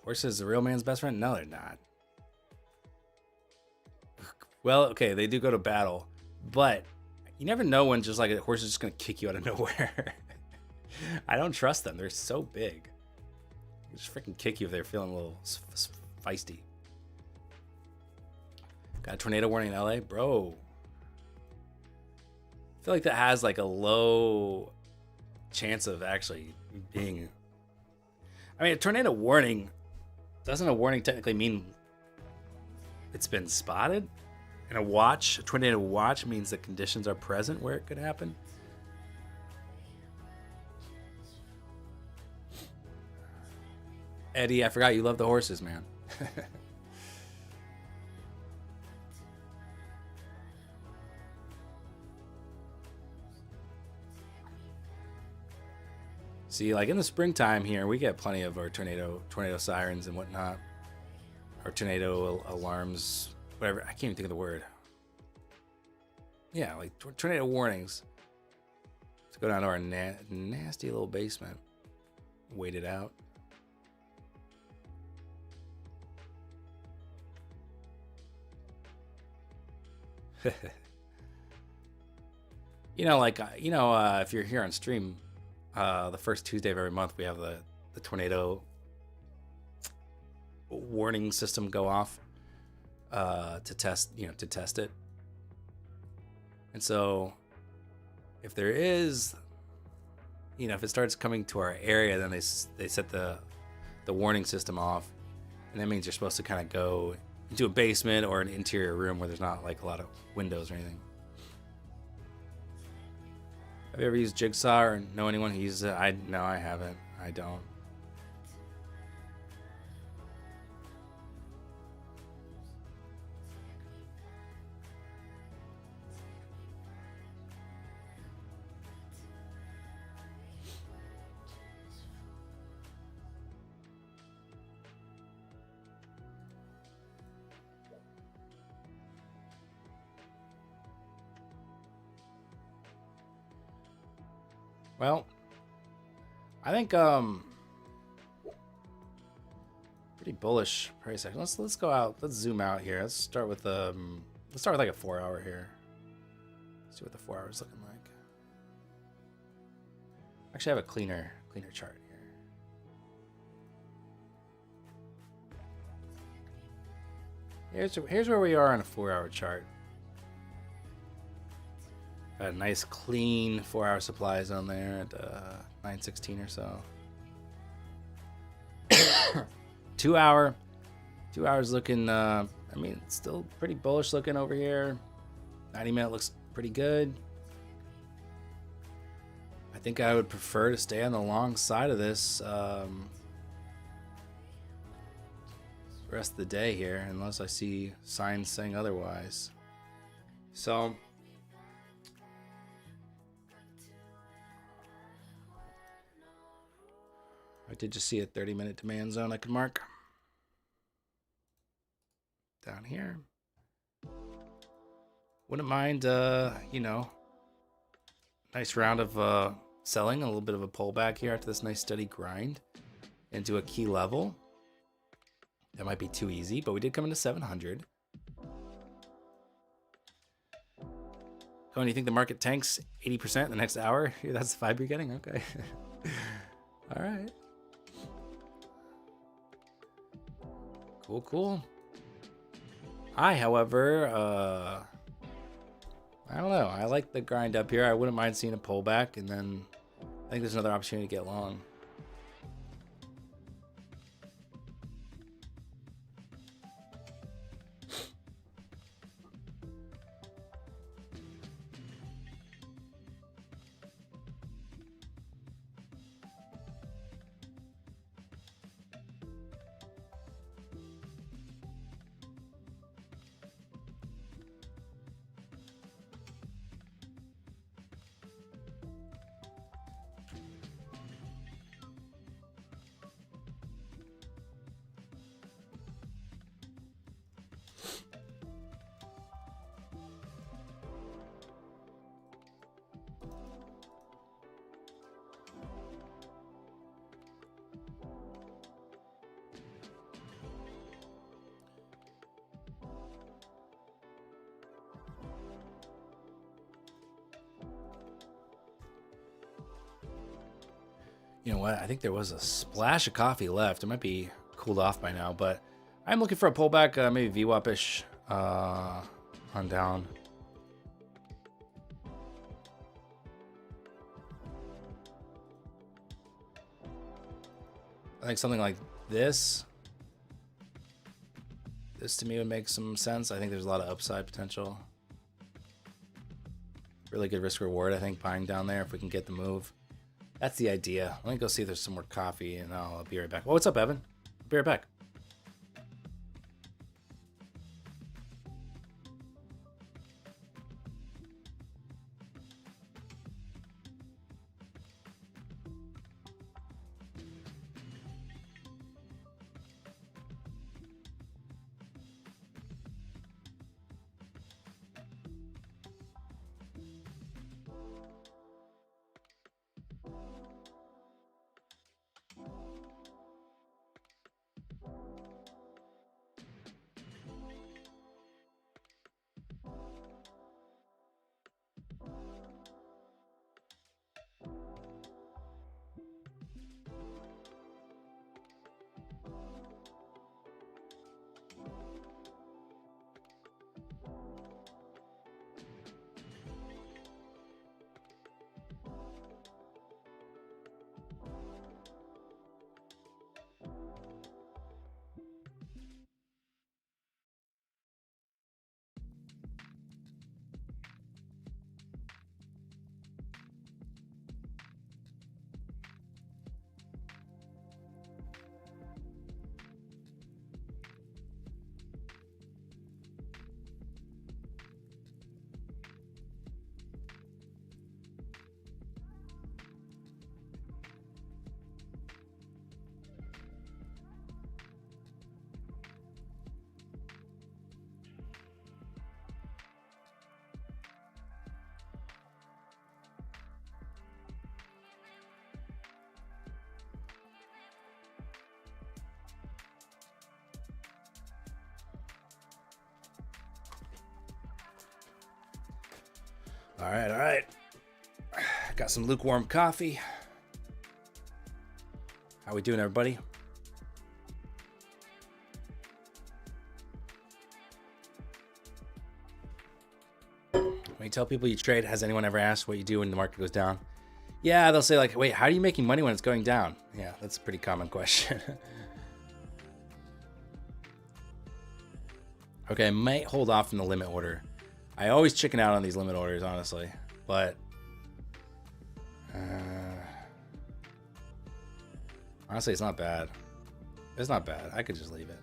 Horses, the real man's best friend? No, they're not. Well, okay, they do go to battle, but you never know when just like a horse is just gonna kick you out of nowhere. I don't trust them. They're so big. They just freaking kick you if they're feeling a little feisty. Got a tornado warning in LA, bro. I feel like that has like a low chance of actually being. I mean, a tornado warning. Doesn't a warning technically mean it's been spotted? And a tornado watch means the conditions are present where it could happen? Eddie, I forgot you love the horses, man. See, like in the springtime here, we get plenty of our tornado sirens and whatnot. Our tornado alarms, whatever. I can't even think of the word. Yeah, like tornado warnings. Let's go down to our nasty little basement. Wait it out. If you're here on stream, the first Tuesday of every month, we have the tornado warning system go off to test it. And so if there is, if it starts coming to our area, then they set the warning system off, and that means you're supposed to kind of go into a basement or an interior room where there's not like a lot of windows or anything. Have you ever used Jigsaw or know anyone who uses it? No, I haven't. I don't. Well, I think pretty bullish price action. Let's go out. Let's zoom out here. Let's start with like a 4 hour here. See what the 4 hours looking like. Actually, I have a cleaner chart here. Here's where we are on a 4 hour chart. Got a nice clean 4 hour supply zone there at 916 or so. 2 hour. 2 hours looking, I mean, it's still pretty bullish looking over here. 90-minute looks pretty good. I think I would prefer to stay on the long side of this the rest of the day here, unless I see signs saying otherwise. So I did just see a 30-minute demand zone I could mark down here. Wouldn't mind, you know, nice round of selling, a little bit of a pullback here after this nice steady grind into a key level. That might be too easy, but we did come into 700. Oh, and you think the market tanks 80% in the next hour? That's the vibe you're getting? Okay. All right. Cool. I, however, I don't know. I like the grind up here. I wouldn't mind seeing a pullback, and then I think there's another opportunity to get long. You know what? I think there was a splash of coffee left. It might be cooled off by now, but I'm looking for a pullback, maybe VWAP-ish on down. I think something like this. This to me would make some sense. I think there's a lot of upside potential. Really good risk reward, I think, buying down there if we can get the move. That's the idea. Let me go see if there's some more coffee, and I'll be right back. Oh, what's up, Evan? I'll be right back. All right, all right. Got some lukewarm coffee. How we doing, everybody? When you tell people you trade, has anyone ever asked what you do when the market goes down? Yeah, they'll say like, wait, how are you making money when it's going down? Yeah, that's a pretty common question. Okay, I might hold off in the limit order. I always chicken out on these limit orders, honestly. But honestly, it's not bad. It's not bad. I could just leave it.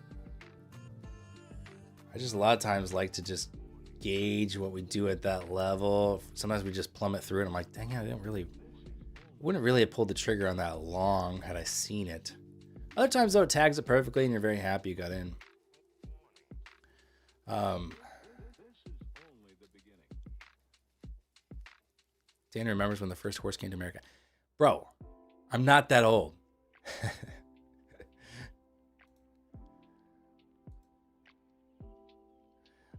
I just a lot of times like to just gauge what we do at that level. Sometimes we just plummet through it. I'm like, dang it, wouldn't really have pulled the trigger on that long had I seen it. Other times though, it tags it perfectly and you're very happy you got in. Dan remembers when the first horse came to America. Bro, I'm not that old.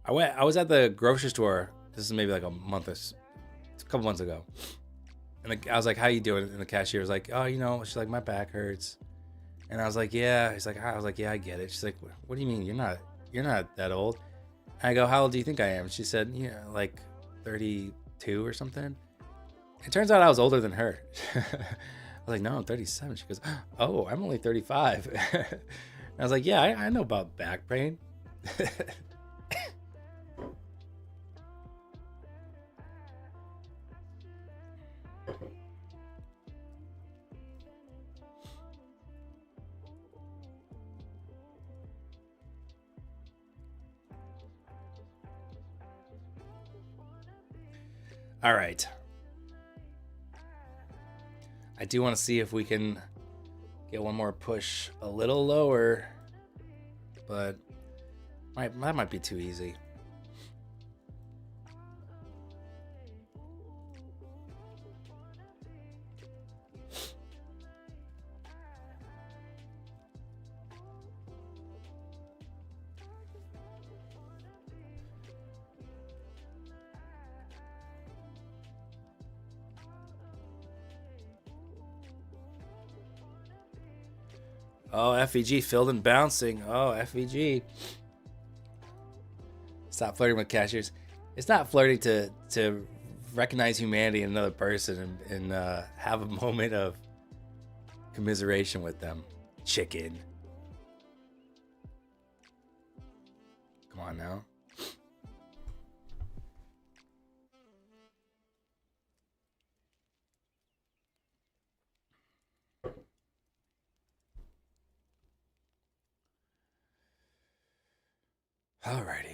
I was at the grocery store. This is maybe like a couple months ago. And I was like, how you doing? And the cashier was like, oh, she's like, my back hurts. And I was like, yeah. I was like, yeah, I get it. She's like, what do you mean? You're not that old. And I go, how old do you think I am? She said, yeah, like 32 or something. It turns out I was older than her. I was like, no, I'm 37. She goes, oh, I'm only 35. And I was like, yeah, I know about back pain. All right. I do want to see if we can get one more push a little lower, but that might be too easy. Oh, FEG filled and bouncing. Oh, FEG. Stop flirting with cashiers. It's not flirting to recognize humanity in another person and have a moment of commiseration with them. Chicken. Come on now. Alrighty.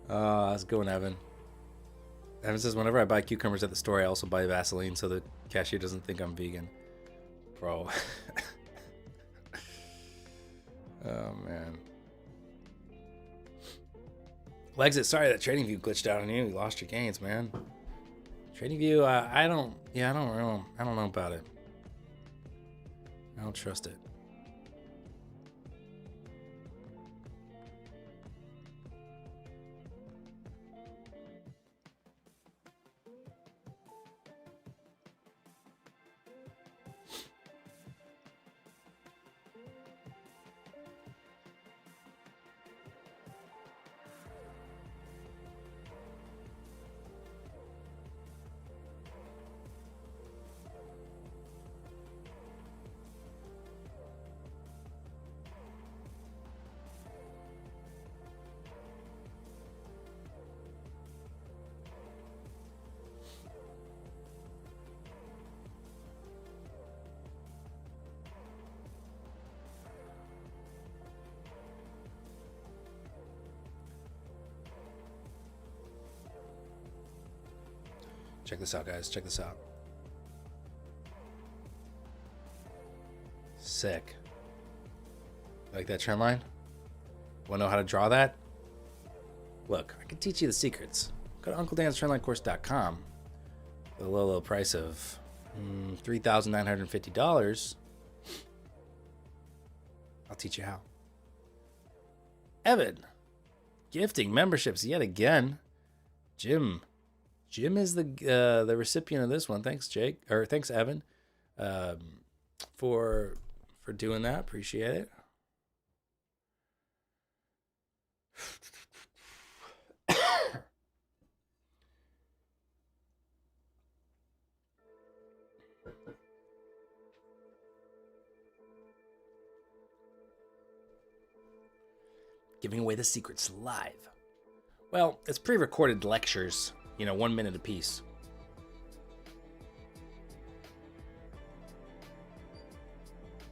How's it going, Evan? Evan says, whenever I buy cucumbers at the store, I also buy Vaseline so the cashier doesn't think I'm vegan. Bro. Oh, man. Lexit, sorry that TradingView glitched out on you. You lost your gains, man. TradingView, I don't know about it. I don't trust it. Check this out, guys. Check this out. Sick. Like that trend line? Want to know how to draw that? Look, I can teach you the secrets. Go to UncleDansTrendlineCourse.com for the low price of $3,950. I'll teach you how. Evan, gifting memberships yet again. Jim is the recipient of this one. Thanks, Jake, or thanks, Evan, for doing that. Appreciate it. Giving away the secrets live. Well, it's pre-recorded lectures, 1 minute apiece.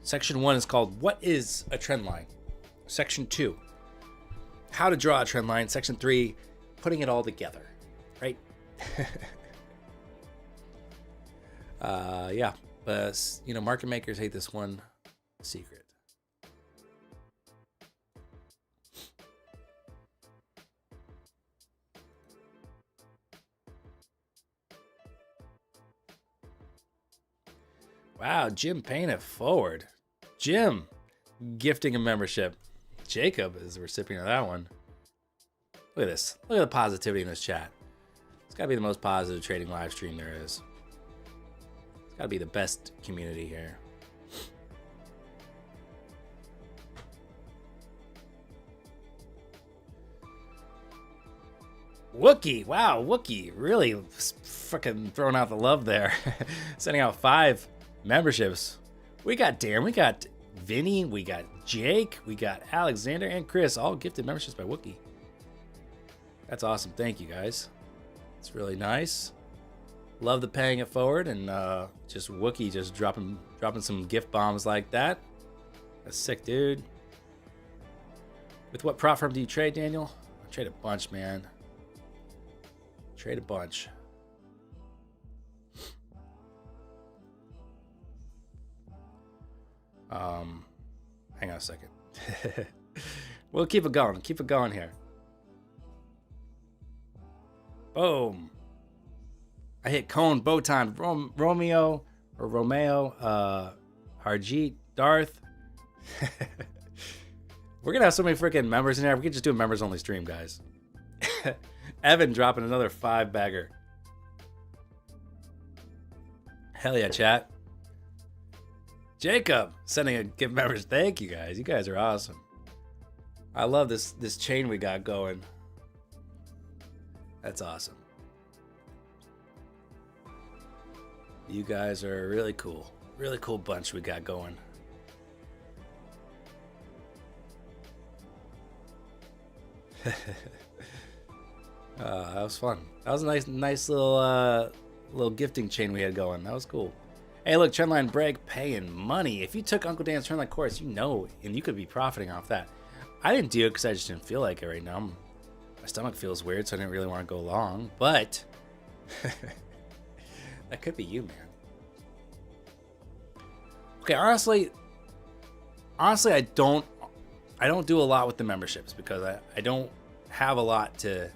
Section 1 is called What is a Trend Line? Section 2, How to Draw a Trend Line. Section 3, Putting it all together, right? Yeah, but market makers hate this one secret. Wow, Jim paying it forward. Jim gifting a membership. Jacob is the recipient of that one. Look at this. Look at the positivity in this chat. It's got to be the most positive trading live stream there is. It's got to be the best community here. Wookie. Wow, Wookie. Really freaking throwing out the love there. Sending out 5 memberships. We got Darren, we got Vinny, we got Jake, we got Alexander and Chris, all gifted memberships by Wookie. That's awesome. Thank you, guys. It's really nice. Love the paying it forward and just Wookie just dropping some gift bombs like that. That's sick, dude. With what prop firm do you trade, Daniel? I trade a bunch, man. Trade a bunch. Hang on a second. We'll keep it going. Keep it going here. Boom. I hit Cone, Botan, Romeo, Harjeet, Darth. We're going to have so many freaking members in there. We could just do a members only stream, guys. Evan dropping another 5-bagger. Hell yeah, chat. Jacob sending a gift members. Thank you, guys. You guys are awesome. I love this chain we got going. That's awesome. You guys are really cool. Really cool bunch we got going. That was fun. That was a nice little gifting chain we had going. That was cool. Hey, look, Trendline break, paying money. If you took Uncle Dan's Trendline course, and you could be profiting off that. I didn't do it because I just didn't feel like it right now. My stomach feels weird, so I didn't really want to go long. But that could be you, man. Okay, honestly, I don't do a lot with the memberships because I don't have a lot to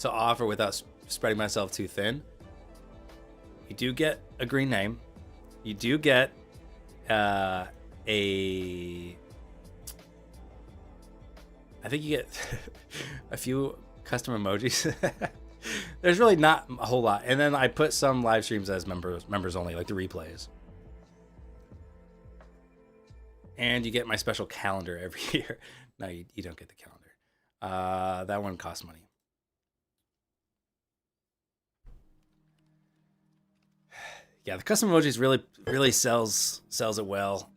offer without spreading myself too thin. You do get a green name. You do get I think you get a few custom emojis. There's really not a whole lot. And then I put some live streams as members only, like the replays. And you get my special calendar every year. No, you don't get the calendar. That one costs money. Yeah, the custom emojis really sells it well.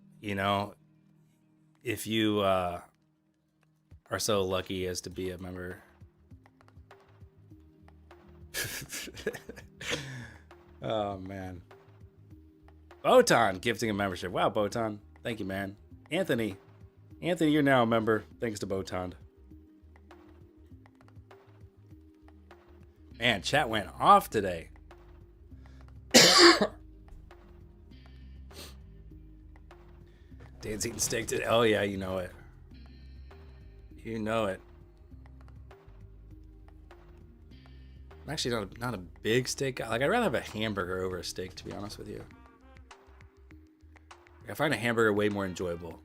If you are so lucky as to be a member. Oh man, Botan gifting a membership. Wow, Botan, thank you, man. Anthony, you're now a member thanks to Botan. Man, chat went off today. Dan's eating steak today. Oh yeah, you know it. You know it. I'm actually not a big steak guy. Like, I'd rather have a hamburger over a steak, to be honest with you. I find a hamburger way more enjoyable.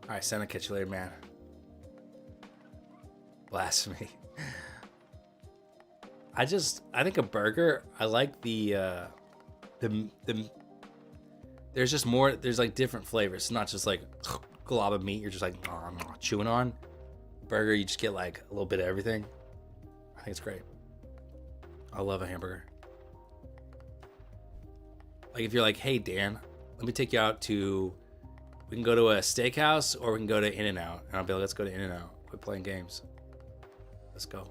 All right, Santa, catch you later, man. Blasphemy. I think a burger, I like the there's just more, there's like different flavors. It's not just like glob of meat you're just like chewing on. Burger, you just get like a little bit of everything. I think it's great. I love a hamburger. Like, if you're like, hey Dan, let me take you out to, we can go to a steakhouse or we can go to In-N-Out. And I'll be like, let's go to In-N-Out. Quit playing games. Let's go.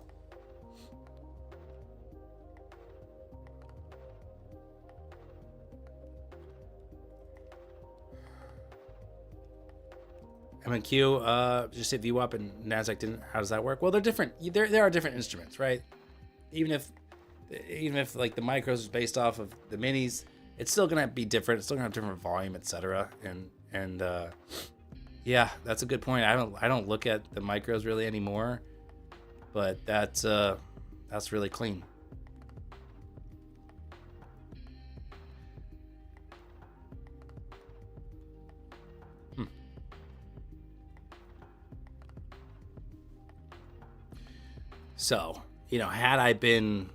MNQ, just hit VWAP and NASDAQ didn't. How does that work? Well, they're different. There are different instruments, right? Even if like the micros is based off of the minis, it's still gonna be different. It's still gonna have different volume, etc. And yeah, that's a good point. I don't look at the micros really anymore, but that's really clean. So, had I been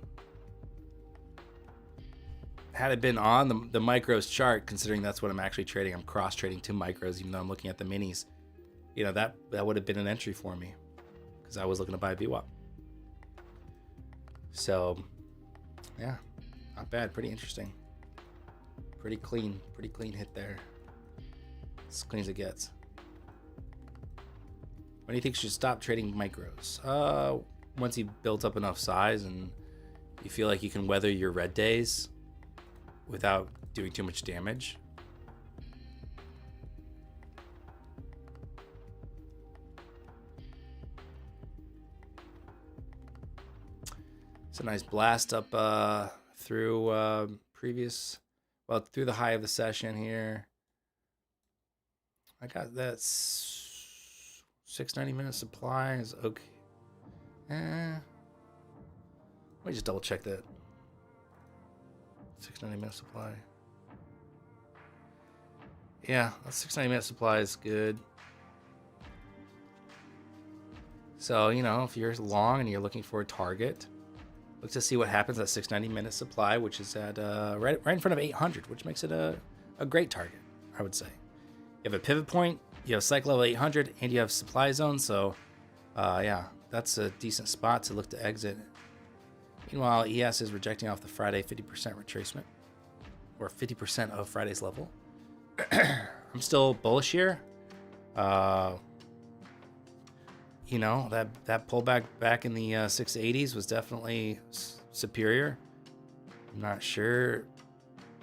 on the micros chart, considering that's what I'm actually trading, I'm cross trading to micros, even though I'm looking at the minis, that would have been an entry for me because I was looking to buy VWAP. So, yeah, not bad. Pretty interesting. Pretty clean hit there. As clean as it gets. When do you think you should stop trading micros? Once you built up enough size and you feel like you can weather your red days without doing too much damage. It's a nice blast up through through the high of the session here. I got that 690-minute supply is okay. Let me just double check that. 690-minute supply. Yeah, that 690-minute supply is good. So, if you're long and you're looking for a target, look to see what happens at 690-minute supply, which is at right in front of 800, which makes it a great target, I would say. You have a pivot point, you have cycle level 800, and you have supply zone. So, yeah, that's a decent spot to look to exit. Meanwhile, ES is rejecting off the Friday 50% retracement, or 50% of Friday's level. I'm still bullish here. That pullback back in the 680s was definitely superior. I'm not sure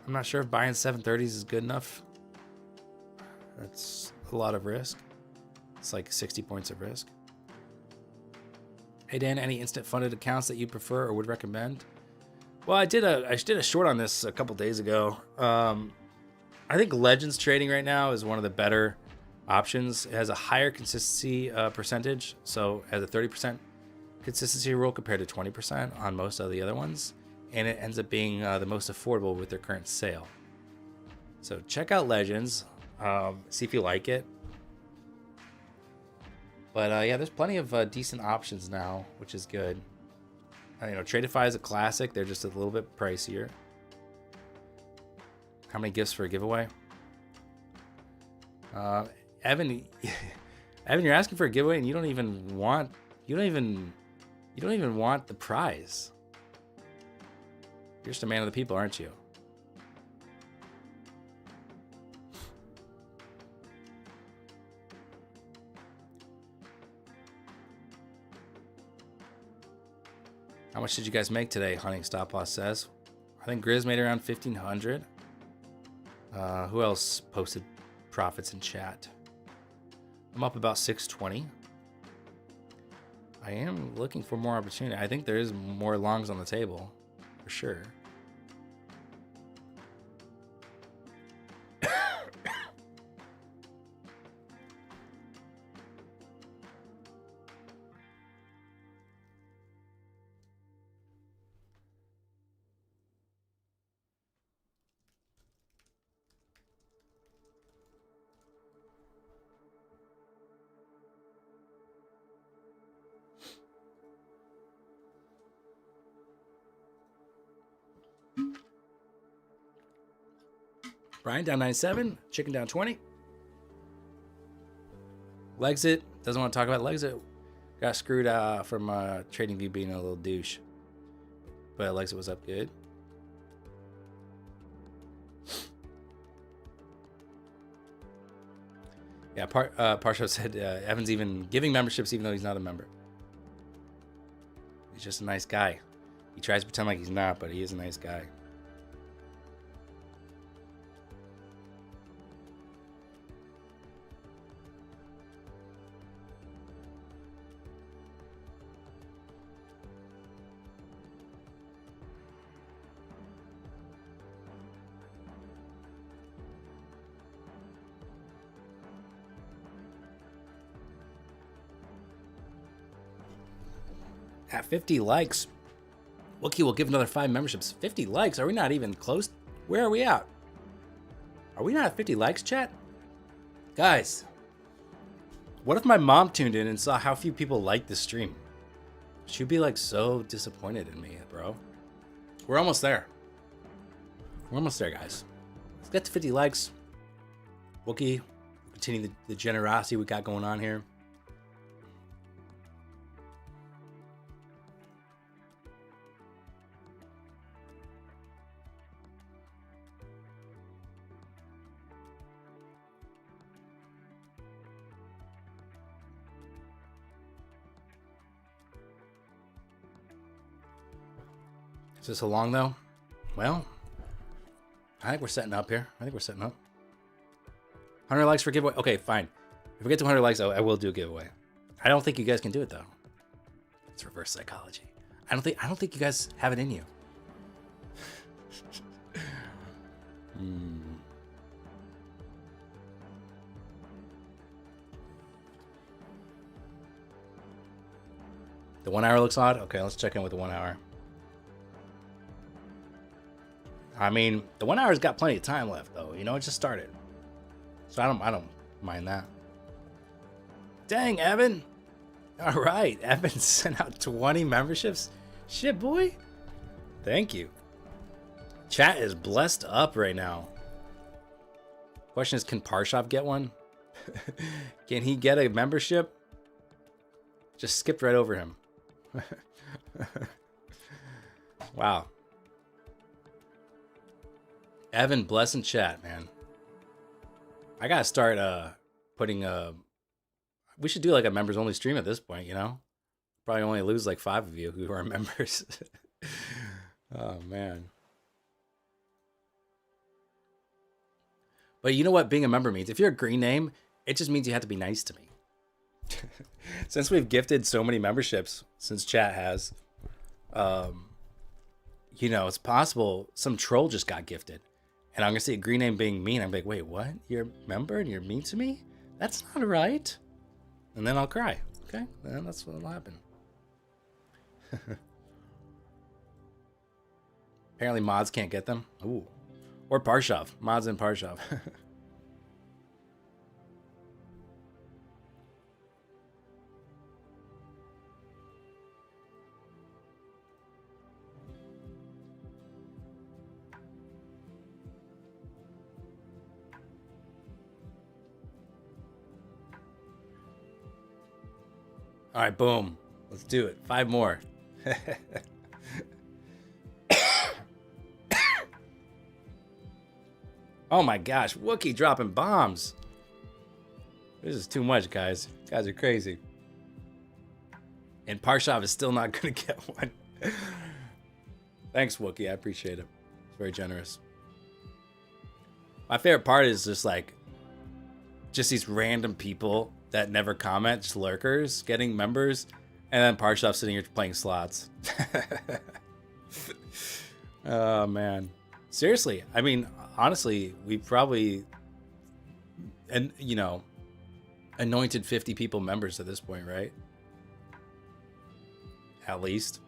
if buying 730s is good enough. That's a lot of risk. It's like 60 points of risk. Hey Dan, any instant funded accounts that you prefer or would recommend? Well, I did a short on this a couple days ago. I think Legends trading right now is one of the better options. It has a higher consistency percentage, so it has a 30% consistency rule compared to 20% on most of the other ones, and it ends up being the most affordable with their current sale. So check out Legends, see if you like it. But yeah, there's plenty of decent options now, which is good. Tradeify is a classic. They're just a little bit pricier. How many gifts for a giveaway? Evan, you're asking for a giveaway and you don't even want the prize. You're just a man of the people, aren't you? How much did you guys make today? Hunting Stop Loss says. I think Grizz made around 1,500. Who else posted profits in chat? I'm up about 620. I am looking for more opportunity. I think there is more longs on the table, for sure. Brian down 97, Chicken down 20. Lexit doesn't want to talk about Lexit. Got screwed from TradingView being a little douche, but Lexit was up good. Yeah, Parsha said Evan's even giving memberships even though he's not a member. He's just a nice guy. He tries to pretend like he's not, but he is a nice guy. At 50 likes, Wookie will give another 5 memberships. 50 likes? Are we not even close? Where are we at? Are we not at 50 likes, chat? Guys, what if my mom tuned in and saw how few people liked the stream? She'd be like so disappointed in me, bro. We're almost there. We're almost there, guys. Let's get to 50 likes. Wookie, continue the generosity we got going on here. Is this a long though? Well, I think we're setting up here. 100 likes for giveaway. Okay, fine. If we get to 100 likes, I will do a giveaway. I don't think you guys can do it though. It's reverse psychology. I don't think you guys have it in you. The 1 hour looks odd. Okay, let's check in with the 1 hour. I mean, the 1 hour's got plenty of time left, though. You know, it just started, so I don't mind that. Dang, Evan! All right, Evan sent out 20 memberships. Shit, boy. Thank you. Chat is blessed up right now. Question is, can Parshov get one? Can he get a membership? Just skipped right over him. Wow. Evan, bless in chat, man. I gotta start putting we should do like a members only stream at this point, you know? Probably only lose like 5 of you who are members. Oh man. But you know what being a member means? If you're a green name, it just means you have to be nice to me. Since we've gifted so many memberships, since chat has, you know, it's possible some troll just got gifted. And I'm going to see a green name being mean. I'm like, wait, what? You're a member and you're mean to me? That's not right. And then I'll cry. Okay? Then that's what will happen. Apparently mods can't get them. Ooh. Or Parshov. Mods and Parshov. All right, boom. Let's do it. 5 more. Oh my gosh, Wookie dropping bombs. This is too much, guys. You guys are crazy. And Parshov is still not going to get one. Thanks, Wookie. I appreciate it. It's very generous. My favorite part is just like, just these random people that never comment, just lurkers getting members, and then Parshov sitting here playing slots. Oh, man. Seriously. I mean, honestly, we probably, and you know, anointed 50 people members at this point, right? At least.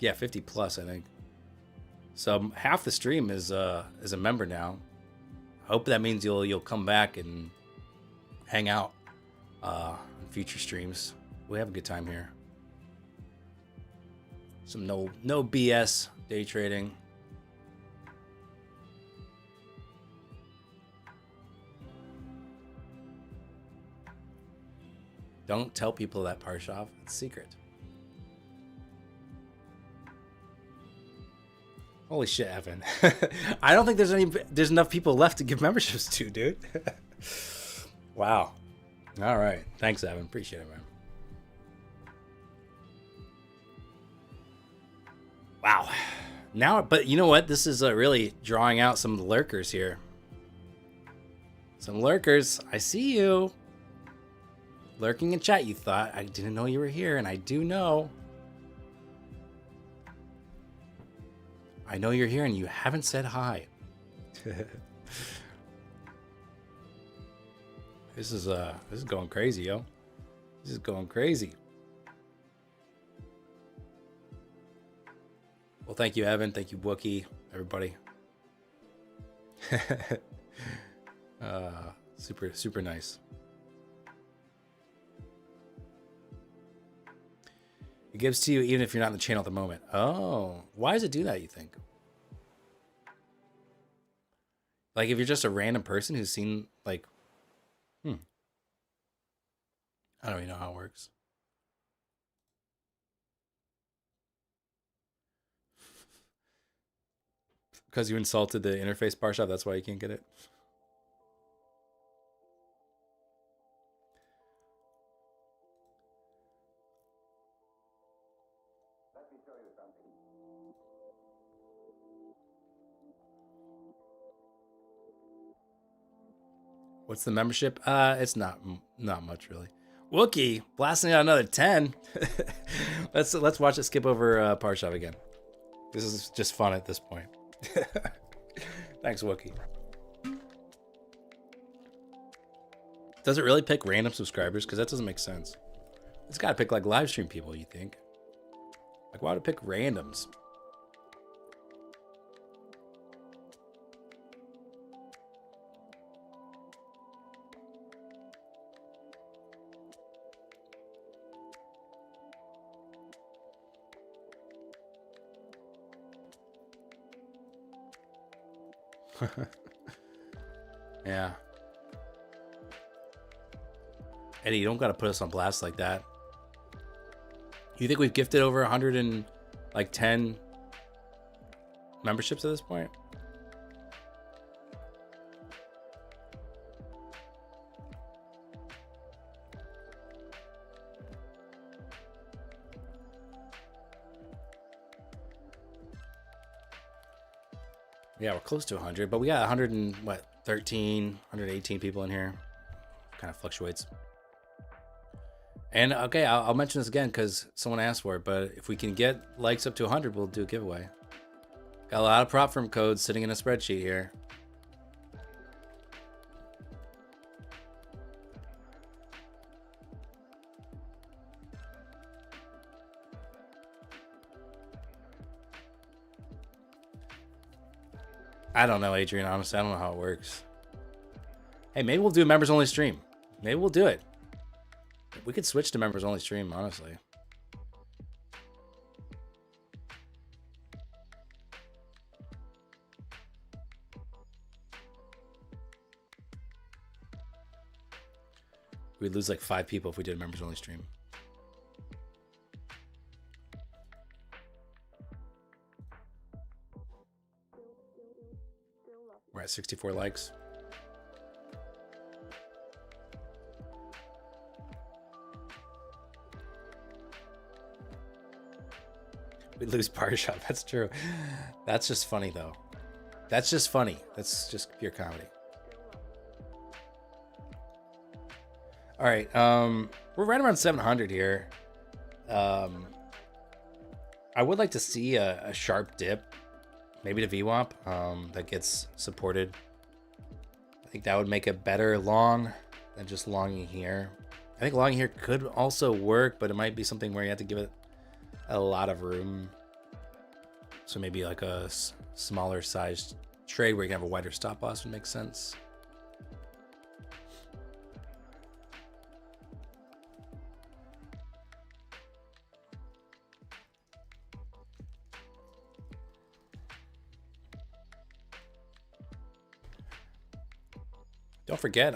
Yeah, 50 plus, I think. So half the stream is a member now. I hope that means you'll come back and hang out in future streams. We have a good time here. Some no BS day trading. Don't tell people that, Parshov. It's secret. Holy shit, Evan. I don't think there's enough people left to give memberships to, dude. Wow. All right. Thanks, Evan. Appreciate it, man. Wow. Now, but you know what? This is really drawing out some lurkers here. Some lurkers. I see you. Lurking in chat. You thought I didn't know you were here, and I do know. I know you're here, and you haven't said hi. This is going crazy, yo. This is going crazy. Well, thank you, Evan. Thank you, Wookie. Everybody. Super nice. It gives to you even if you're not in the channel at the moment. Oh, why does it do that, you think? Like if you're just a random person who's seen like, I don't even know how it works. Because you insulted the interface bar shop, that's why you can't get it. Let me show you something. What's the membership? It's not much really. Wookie blasting out another 10. Let's watch it skip over Parshov again. This is just fun at this point. Thanks, Wookie. Does it really pick random subscribers? Because that doesn't make sense. It's got to pick like live stream people, you think? Like, why would it pick randoms? Yeah. Eddie, you don't got to put us on blast like that. You think we've gifted over 110 memberships at this point? Yeah, we're close to 100, but we got 118 people in here. Kind of fluctuates. And okay, I'll mention this again because someone asked for it, but if we can get likes up to 100, we'll do a giveaway. Got a lot of prop firm codes sitting in a spreadsheet here. I don't know, Adrian, honestly, I don't know how it works. Hey, maybe we'll do a members only stream. Maybe we'll do it. We could switch to members only stream, honestly. We'd lose like 5 people if we did a members only stream. We're at 64 likes. We lose Parsha. That's true. That's just funny though. That's just funny. That's just pure comedy. All right. We're right around 700 here. I would like to see a sharp dip, maybe to VWAP, that gets supported. I think that would make it better long than just longing here. I think longing here could also work, but it might be something where you have to give it a lot of room. So maybe like a smaller sized trade where you can have a wider stop loss would make sense. Don't forget,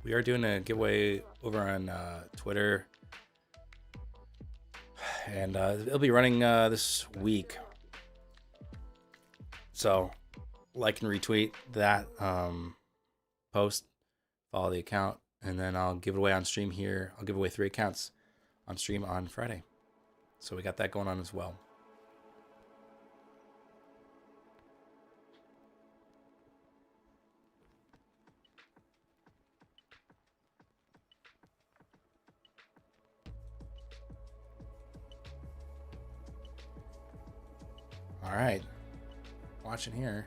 we are doing a giveaway over on Twitter, and it'll be running this week. So, like and retweet that post, follow the account, and then I'll give it away on stream here. I'll give away 3 accounts on stream on Friday. So we got that going on as well. All right, watching here.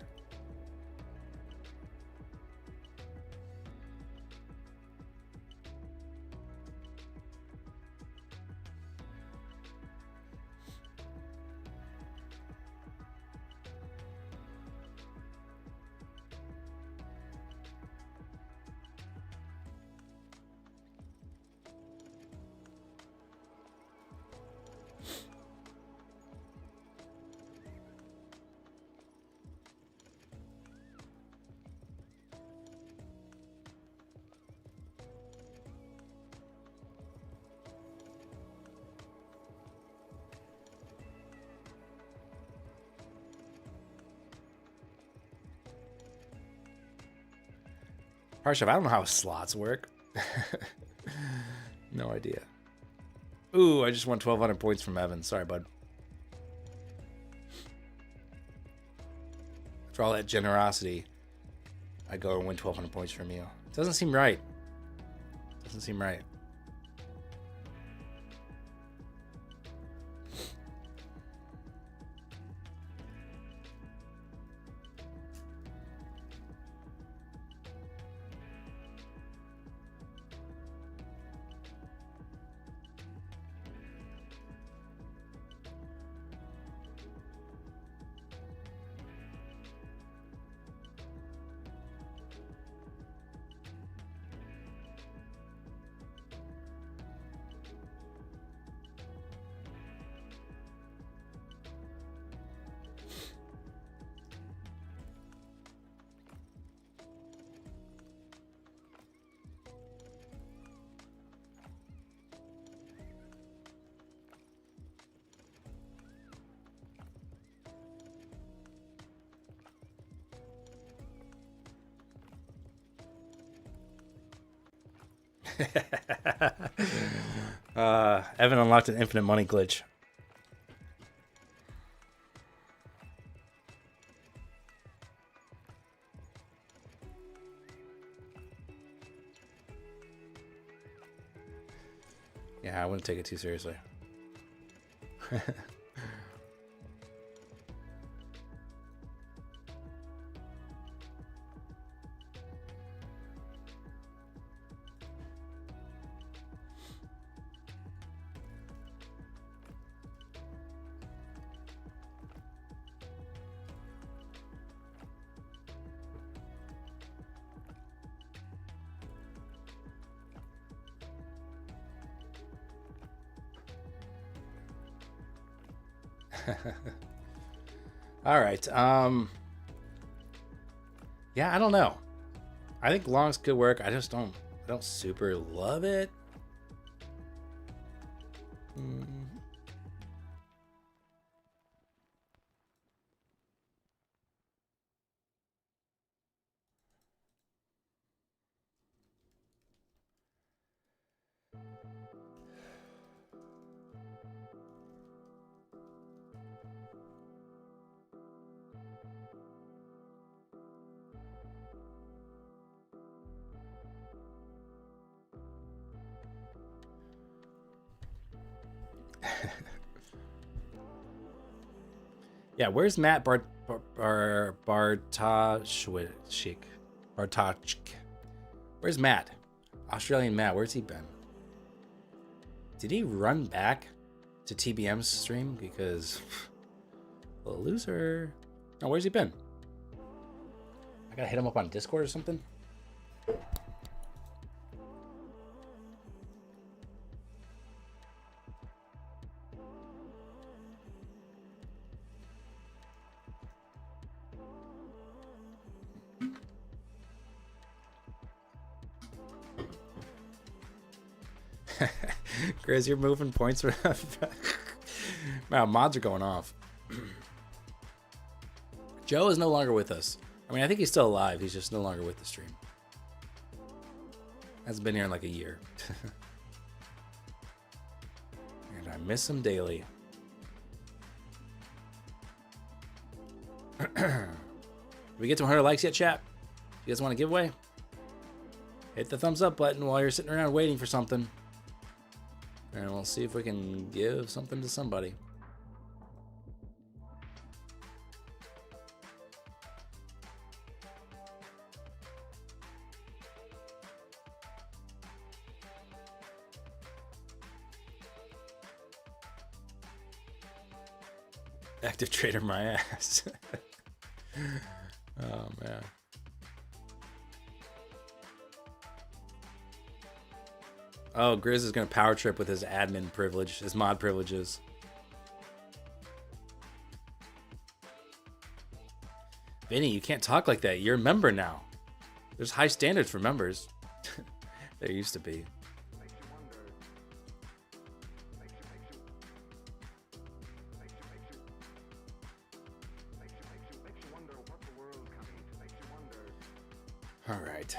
Parsha, I don't know how slots work. No idea. Ooh, I just won 1,200 points from Evan. Sorry, bud. For all that generosity, I go and win 1,200 points from you. Doesn't seem right. Doesn't seem right. Evan unlocked an infinite money glitch. Yeah, I wouldn't take it too seriously. All right. Yeah, I don't know. I think longs could work. I don't super love it. Yeah, where's Matt Bartoshik? Bartoshik. Where's Matt? Australian Matt, where's he been? Did he run back to TBM's stream? Because a loser. Oh, where's he been? I gotta hit him up on Discord or something. Grizz, you're moving points. Wow, mods are going off. Joe is no longer with us. I mean, I think he's still alive. He's just no longer with the stream. Hasn't been here in like a year. And I miss him daily. Did we get to 100 likes yet, chat? You guys want a giveaway? Hit the thumbs up button while you're sitting around waiting for something. And we'll see if we can give something to somebody. Active trader my ass. Oh, man. Oh, Grizz is going to power trip with his admin privilege, his mod privileges. Vinny, you can't talk like that. You're a member now. There's high standards for members. There used to be. All right.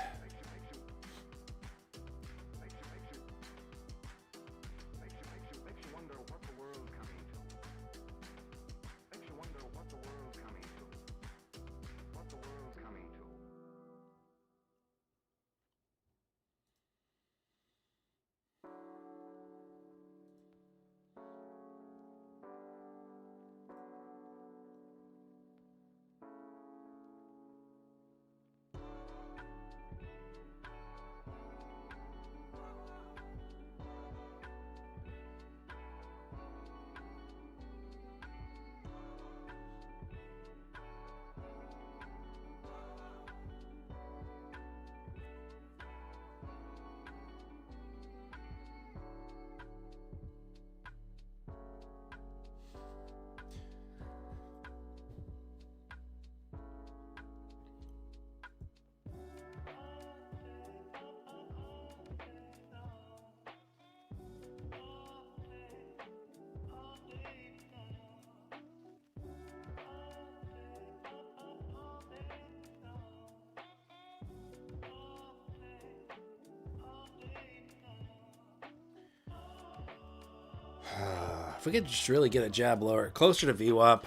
If we could just really get a jab lower, closer to VWAP,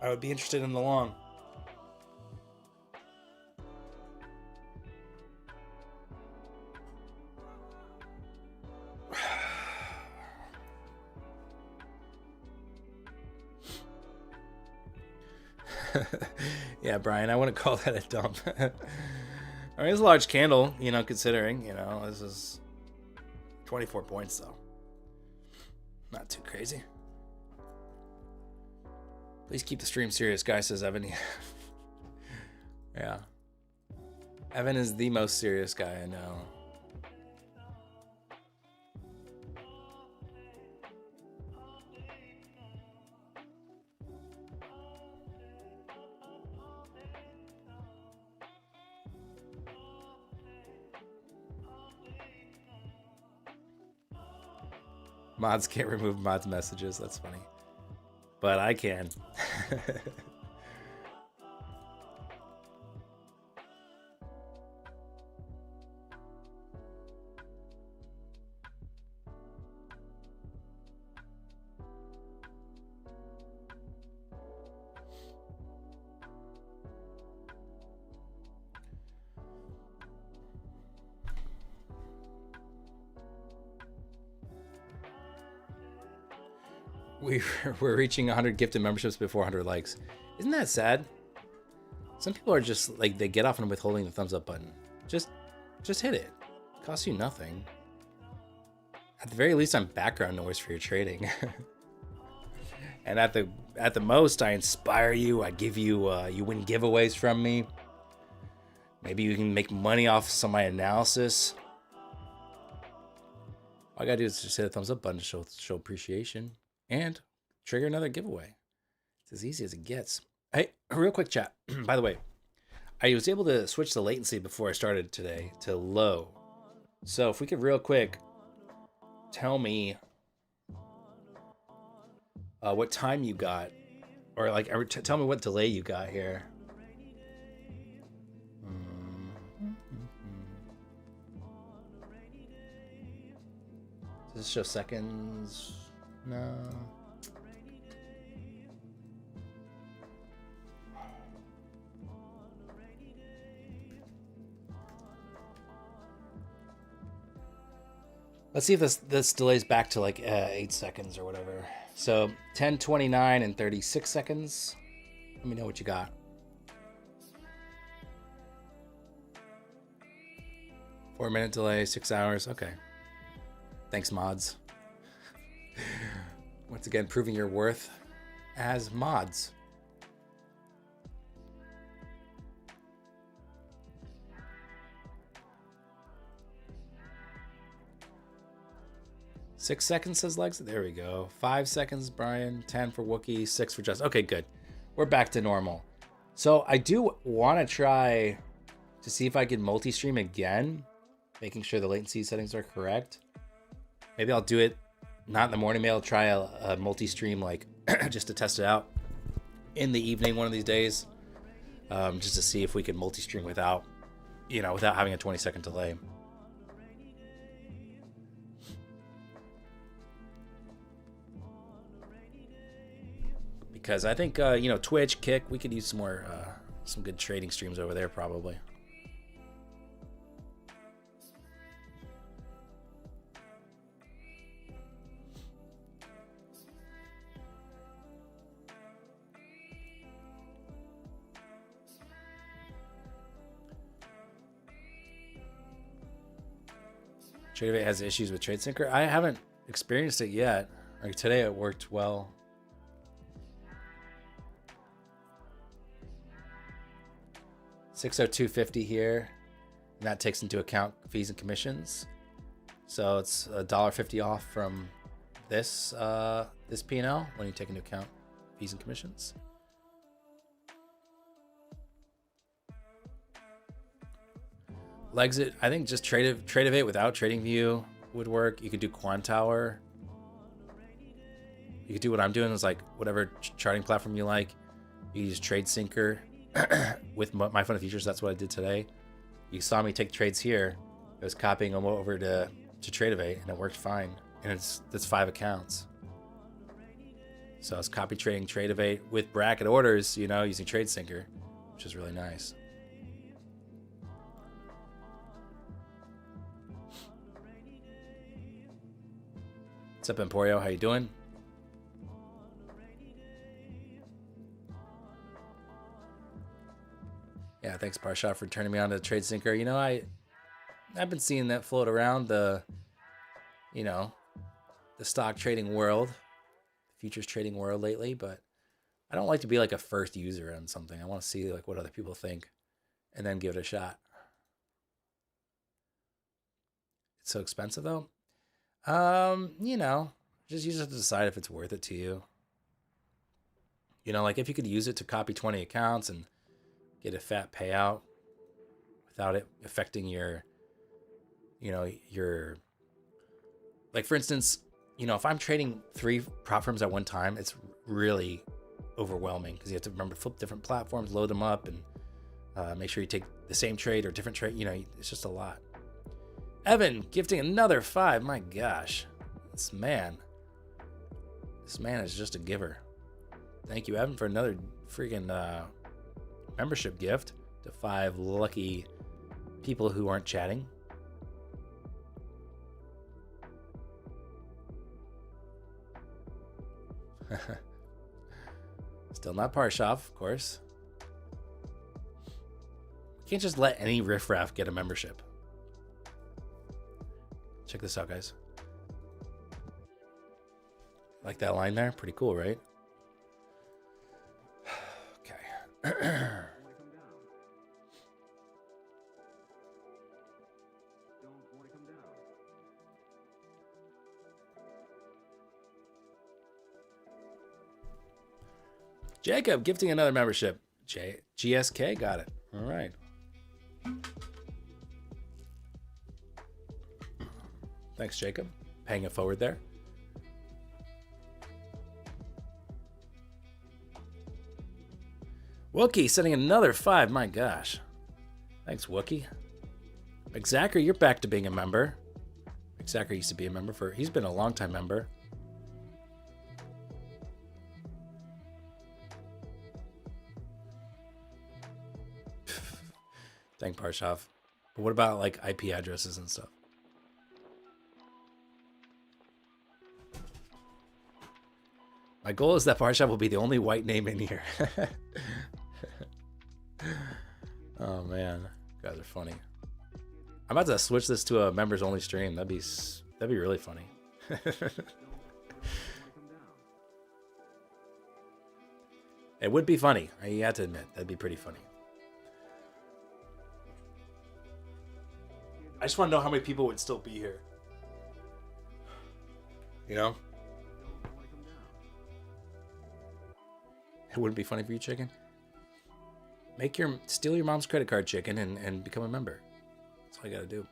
I would be interested in the long. Yeah, Brian, I wouldn't call that a dump. I mean, it's a large candle, you know, considering, you know, this is 24 points, though. Not too crazy. Please keep the stream serious, guy, says Evan. Yeah. Evan is the most serious guy I know. Mods can't remove mods messages. That's funny. But I can. We're reaching 100 gifted memberships before 100 likes. Isn't that sad? Some people are just like, they get off on withholding the thumbs up button. Just hit it. It costs you nothing. At the very least, I'm background noise for your trading. And at the most, I inspire you. I give you, you win giveaways from me. Maybe you can make money off some of my analysis. All I gotta do is just hit a thumbs up button to show appreciation and trigger another giveaway. It's as easy as it gets. Hey, real quick chat. By the way, I was able to switch the latency before I started today to low. So if we could real quick tell me what time you got, or like tell me what delay you got here. Does this show seconds? No. Let's see if this delays back to like 8 seconds or whatever. So 10, 29, and 36 seconds. Let me know what you got. Four-minute delay, 6 hours. Okay. Thanks, mods. Once again, proving your worth as mods. Six seconds says Legs. There we go. 5 seconds, Brian. 10 for Wookie. 6 for Just. Okay, good. We're back to normal. So I do want to try to see if I can multi-stream again, making sure the latency settings are correct. Maybe I'll do it not in the morning. Maybe I'll try a multi-stream, like just to test it out in the evening one of these days, just to see if we can multi-stream without having a 20-second delay. Because I think Twitch, Kick, we could use some good trading streams over there probably. TradeAway has issues with TradeSyncer. I haven't experienced it yet. Like today it worked well. $602.50 here. And that takes into account fees and commissions. So it's $1.50 off from this P&L when you take into account fees and commissions. Legs it, I think just TradeAway without TradingView would work. You could do Quantower. You could do what I'm doing, is like whatever charting platform you like. You use TradeSyncer with my fund of futures. That's what I did today. You saw me take trades here. I was copying them over to TradeAway, and it worked fine. And that's 5 accounts. So I was copy trading TradeAway with bracket orders, using TradeSyncer, which is really nice. What's up, Emporio? How you doing? Yeah, thanks, Parsha, for turning me on to TradeSyncer. I've been seeing that float around the stock trading world, the futures trading world lately, but I don't like to be like a first user on something. I want to see like what other people think and then give it a shot. It's so expensive though. Just use it to decide if it's worth it to you. Like if you could use it to copy 20 accounts and get a fat payout without it affecting your like, for instance, if I'm trading 3 prop firms at one time, it's really overwhelming because you have to remember to flip different platforms, load them up, and make sure you take the same trade or different trade. It's just a lot. Evan gifting another 5. My gosh, this man is just a giver. Thank you, Evan, for another freaking membership gift to 5 lucky people who aren't chatting. Still not Parshoff, of course. You can't just let any riffraff get a membership. Check this out, guys. Like that line there? Pretty cool, right? Okay. Jacob gifting another membership. GSK got it. All right. Thanks, Jacob. Paying it forward there. Wookie sending another 5. My gosh. Thanks, Wookie. McZacher, you're back to being a member. McZacher used to be a member for... He's been a long-time member. Thank Parshoff. But what about, like, IP addresses and stuff? My goal is that Parshoff will be the only white name in here. Oh, man. You guys are funny. I'm about to switch this to a members-only stream. That'd be really funny. It would be funny. You have to admit. That'd be pretty funny. I just want to know how many people would still be here. You know? It wouldn't be funny for you, Chicken? Steal your mom's credit card, Chicken, and become a member. That's all you gotta do.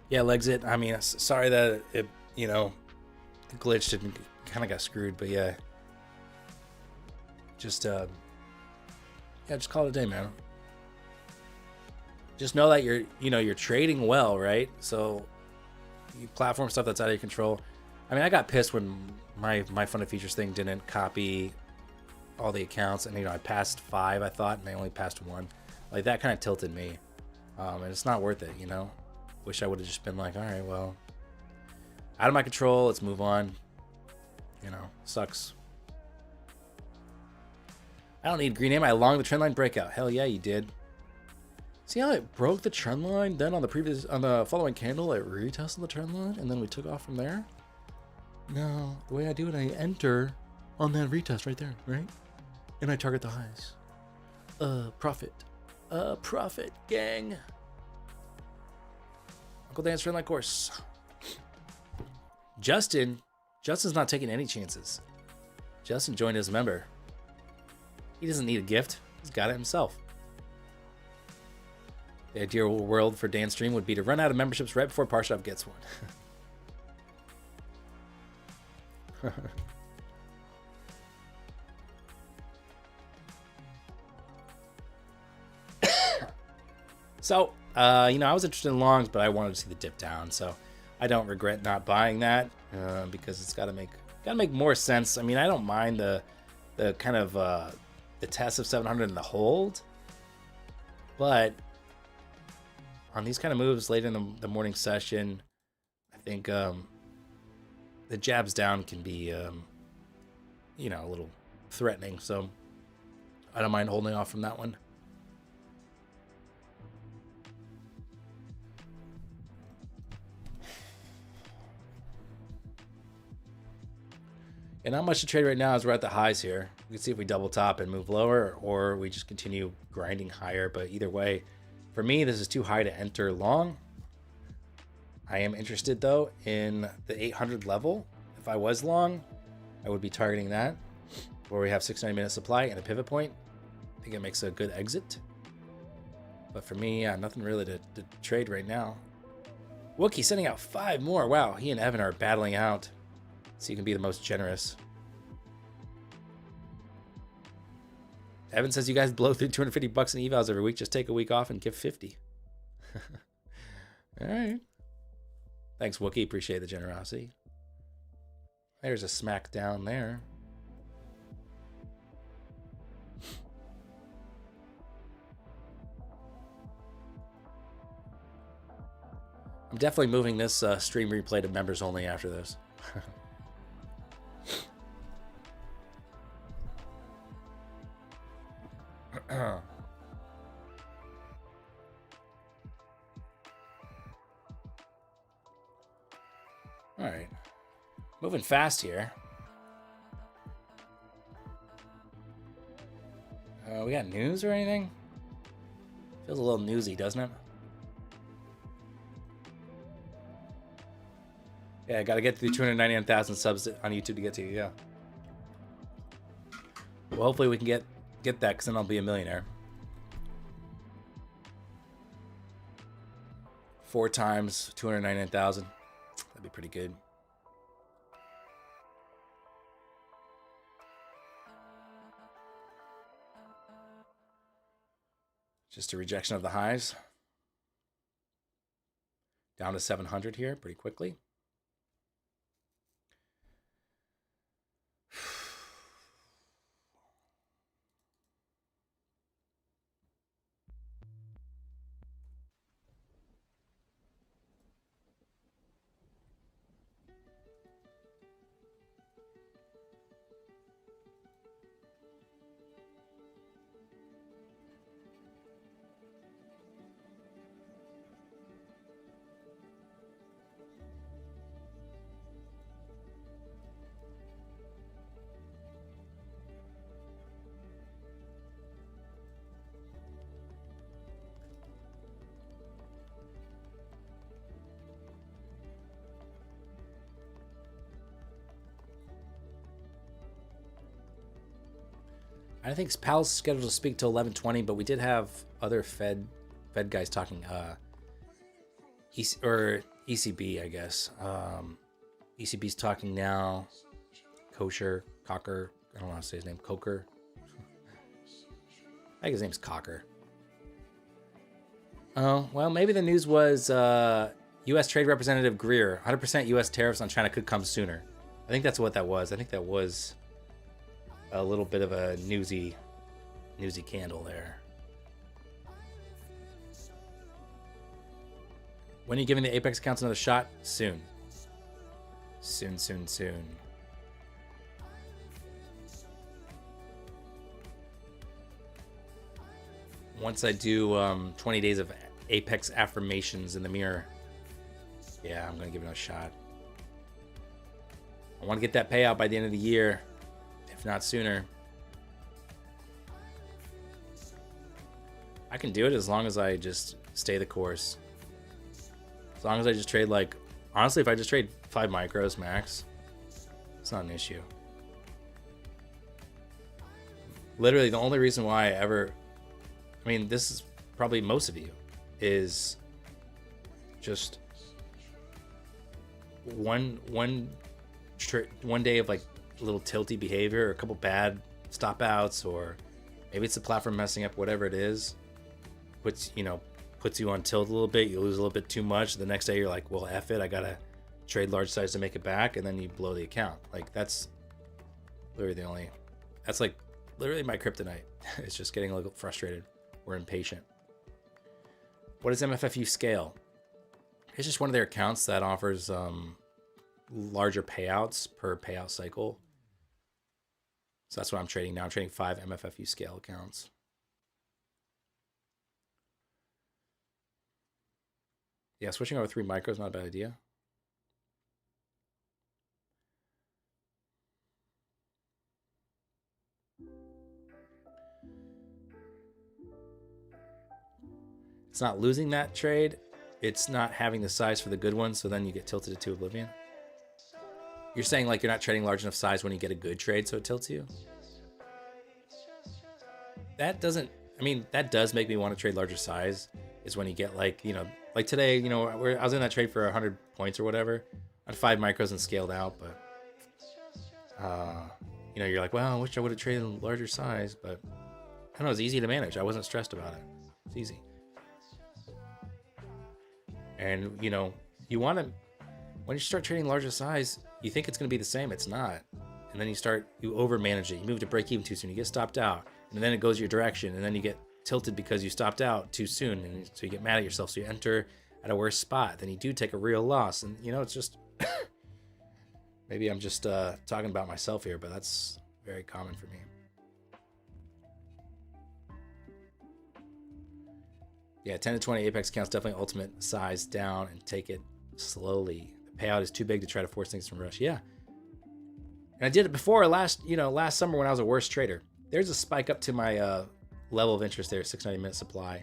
Yeah, Legsit. I mean, sorry that it, glitched and kind of got screwed, but yeah. Just call it a day, man. Just know that you're trading well, right? So, you platform stuff that's out of your control. I mean, I got pissed when my Funded Features thing didn't copy all the accounts, and I passed 5, I thought, and I only passed 1. Like, that kind of tilted me, and it's not worth it, Wish I would have just been like, all right, well, out of my control, let's move on. Sucks. I don't need green aim. I longed the trend line breakout. Hell yeah, you did. See how it broke the trend line? Then on the following candle, it retested the trend line, and then we took off from there. No, the way I do it, I enter on that retest right there, right? And I target the highs. Profit. Profit, gang. Uncle Dan's trend line course. Justin's not taking any chances. Justin joined as a member. He doesn't need a gift. He's got it himself. The ideal world for Dan's stream would be to run out of memberships right before Parshoff gets one. So, I was interested in longs, but I wanted to see the dip down, so I don't regret not buying that because it's got to make more sense. I mean, I don't mind the kind of the test of 700 and the hold, but on these kind of moves late in the morning session, I think the jabs down can be a little threatening. So I don't mind holding off from that one. And not much to trade right now as we're at the highs here. We can see if we double top and move lower, or we just continue grinding higher. But either way, for me, this is too high to enter long. I am interested though in the 800 level. If I was long, I would be targeting that, where we have 690-minute supply and a pivot point. I think it makes a good exit. But for me, nothing really to trade right now. Wookie sending out 5 more. Wow, he and Evan are battling out so you can be the most generous. Evan says you guys blow through $250 in evals every week. Just take a week off and give 50. All right. Thanks, Wookie. Appreciate the generosity. There's a smack down there. I'm definitely moving this stream replay to members only after this. All right. Moving fast here. We got news or anything? Feels a little newsy, doesn't it? Yeah, I gotta get through 299,000 subs on YouTube to get to you, yeah. Well, hopefully we can get that, because then I'll be a millionaire. 4 times 299,000. That'd be pretty good. Just a rejection of the highs. Down to 700 here pretty quickly. I think Powell's scheduled to speak till 11:20, but we did have other Fed guys talking. ECB, I guess. ECB's talking now. Cocker. I don't know how to say his name. Coker. I think his name's Cocker. Oh, well, maybe the news was U.S. Trade Representative Greer. 100% U.S. tariffs on China could come sooner. I think that's what that was. I think that was a little bit of a newsy candle there. When are you giving the Apex accounts another shot? Soon. Soon. Once I do 20 days of Apex affirmations in the mirror, yeah, I'm going to give it a shot. I want to get that payout by the end of the year, if not sooner. I can do it as long as I just stay the course. As long as I just trade, like, honestly, if I just trade 5 micros max, it's not an issue. Literally, the only reason why I ever, I mean, this is probably most of you, is just one day of like a little tilty behavior, or a couple bad stop outs, or maybe it's the platform messing up, whatever it is, puts you on tilt a little bit, you lose a little bit too much, the next day you're like, well, F it, I gotta trade large size to make it back, and then you blow the account. Like, that's literally that's like literally my kryptonite. It's just getting a little frustrated or impatient. What is MFFU Scale? It's just one of their accounts that offers larger payouts per payout cycle. So that's what I'm trading now. I'm trading 5 MFFU Scale accounts. Yeah, switching over 3 micros, not a bad idea. It's not losing that trade. it's not having the size for the good ones, so then you get tilted to oblivion? You're saying like you're not trading large enough size when you get a good trade, so it tilts you? That doesn't, I mean, that does make me want to trade larger size, is when you get like, you know, like today, you know, I was in that trade for 100 points or whatever. I had 5 micros and scaled out, but, you know, you're like, well, I wish I would have traded a larger size, but I don't know, it's easy to manage. I wasn't stressed about it. It's easy. And, you know, you want to, when you start trading larger size, you think it's going to be the same. It's not. And then you over manage it. You move to break even too soon. You get stopped out. And then it goes your direction. And then you get tilted because you stopped out too soon. And so you get mad at yourself. So you enter at a worse spot. Then you do take a real loss. And, you know, it's just, maybe I'm just talking about myself here, but that's very common for me. Yeah, 10 to 20 Apex accounts, definitely ultimate size down and take it slowly. The payout is too big to try to force things from rush. Yeah. And I did it before last summer when I was a worse trader. There's a spike up to my level of interest there, 690 minute supply.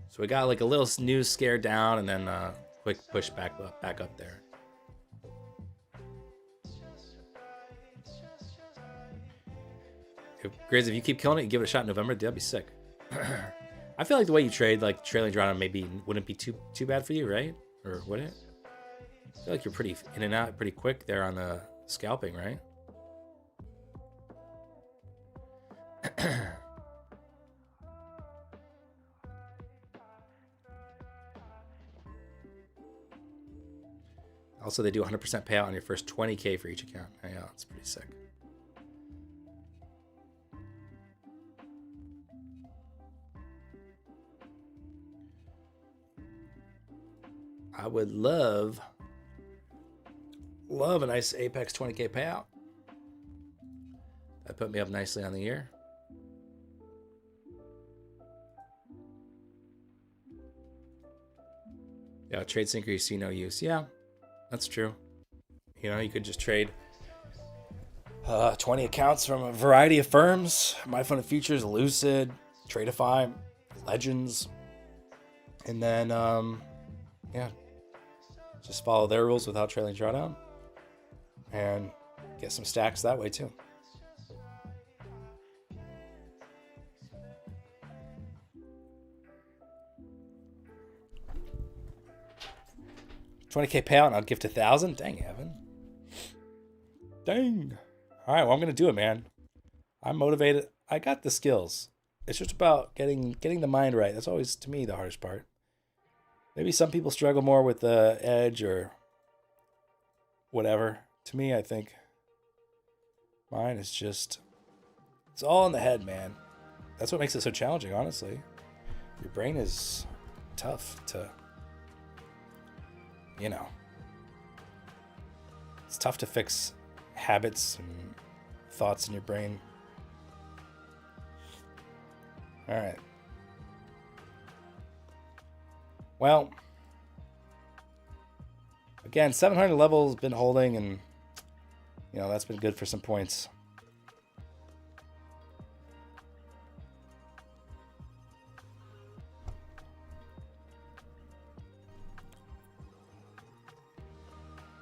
So we got like a little news scare down and then quick push back up there. Grizz, if you keep killing it, you give it a shot in November, that'd be sick. I feel like the way you trade, like trailing drawdown, maybe wouldn't be too bad for you, right? Or would it? I feel like you're pretty in and out pretty quick there on the scalping, right? Also, they do 100% payout on your first 20K for each account. Yeah, that's pretty sick. I would love a nice Apex 20K payout. That put me up nicely on the year. Yeah, trade sync you see no use. Yeah, that's true. You know, you could just trade 20 accounts from a variety of firms. My Fund of Futures, Lucid, Tradeify, Legends. And then, yeah, just follow their rules without trailing drawdown and get some stacks that way too. $20K payout and I'll gift 1,000. Dang, Evan. Dang. All right, well, I'm gonna do it, man. I'm motivated. I got the skills. It's just about getting the mind right. That's always, to me, the hardest part. Maybe some people struggle more with the edge or whatever. To me, I think mine is just, it's all in the head, man. That's what makes it so challenging, honestly. Your brain is tough to, you know, it's tough to fix habits and thoughts in your brain. All right. Well, again, 700 levels been holding, and you know that's been good for some points.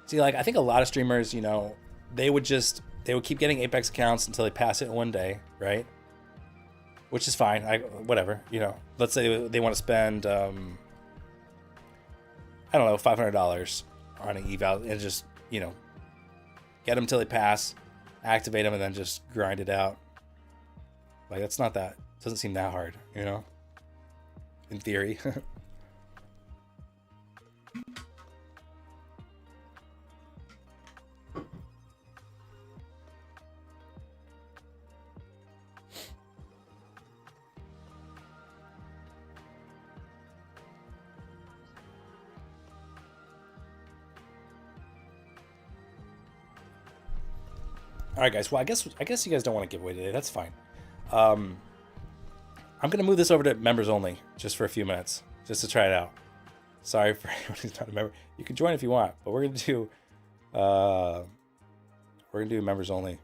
See, like I think a lot of streamers, you know, they would keep getting Apex accounts until they pass it in one day, right? Which is fine. Whatever, you know. Let's say they want to spend I don't know, $500 on an eval and just, you know, get them till they pass, activate them, and then just grind it out. Like, that's not that, doesn't seem that hard, you know, in theory. All right, guys. Well, I guess you guys don't want to give away today. That's fine. I'm gonna move this over to members only, just for a few minutes, just to try it out. Sorry for anyone who's not a member. You can join if you want, but we're gonna do members only.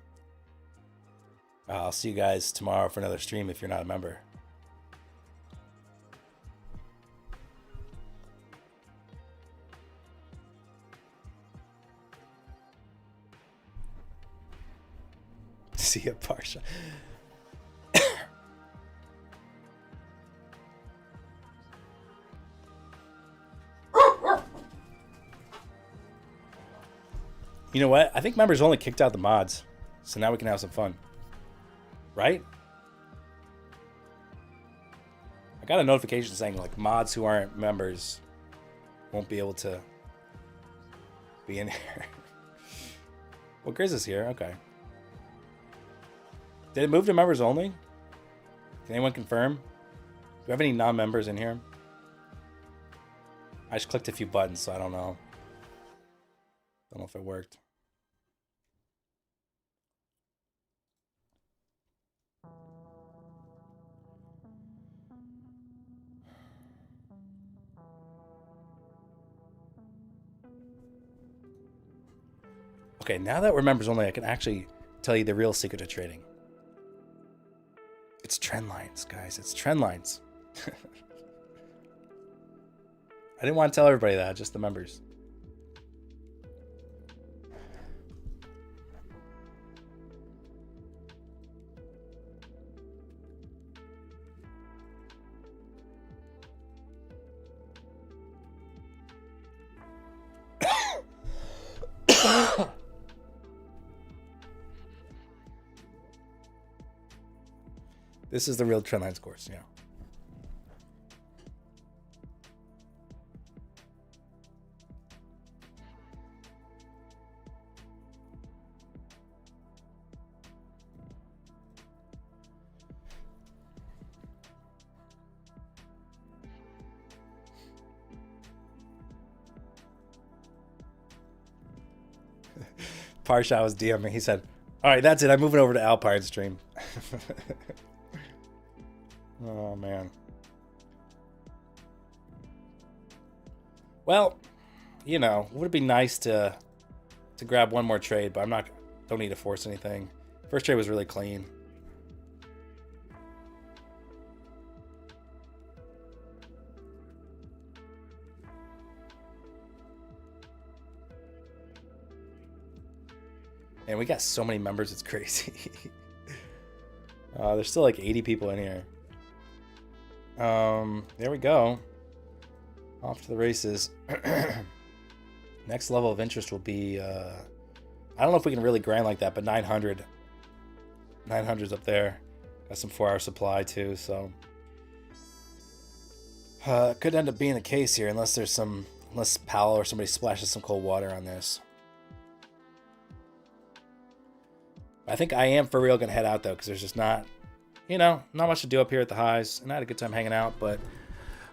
I'll see you guys tomorrow for another stream if you're not a member. See ya, Parsha. You know what? I think members only kicked out the mods. So now we can have some fun. Right? I got a notification saying like mods who aren't members won't be able to be in here. Well, Grizz is here. Okay. Did it move to members only? Can anyone confirm? Do we have any non-members in here? I just clicked a few buttons, so I don't know. Don't know if it worked. Okay, now that we're members only, I can actually tell you the real secret to trading. It's trend lines, guys. It's trend lines. I didn't want to tell everybody that, just the members. This is the real trendlines course, yeah. Parsha was DMing. He said, "All right, that's it. I'm moving over to Alpine's stream." Oh man. Well, you know, would it be nice to grab one more trade, but don't need to force anything. First trade was really clean. And we got so many members, it's crazy. There's still like 80 people in here. There we go. Off to the races. Next level of interest will be, I don't know if we can really grind like that, but 900. 900's up there. Got some 4-hour supply too, so. Could end up being the case here unless Powell or somebody splashes some cold water on this. I think I am for real going to head out though, because there's just not much to do up here at the highs. And I had a good time hanging out, but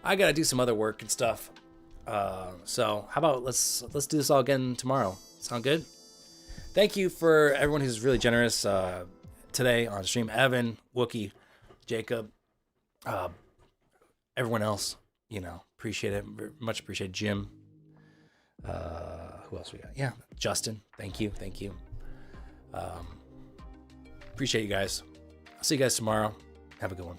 I got to do some other work and stuff. So how about let's do this all again tomorrow. Sound good? Thank you for everyone who's really generous today on stream. Evan, Wookie, Jacob, everyone else, appreciate it. Much appreciate Jim. Who else we got? Yeah, Justin. Thank you. Appreciate you guys. I'll see you guys tomorrow. Have a good one.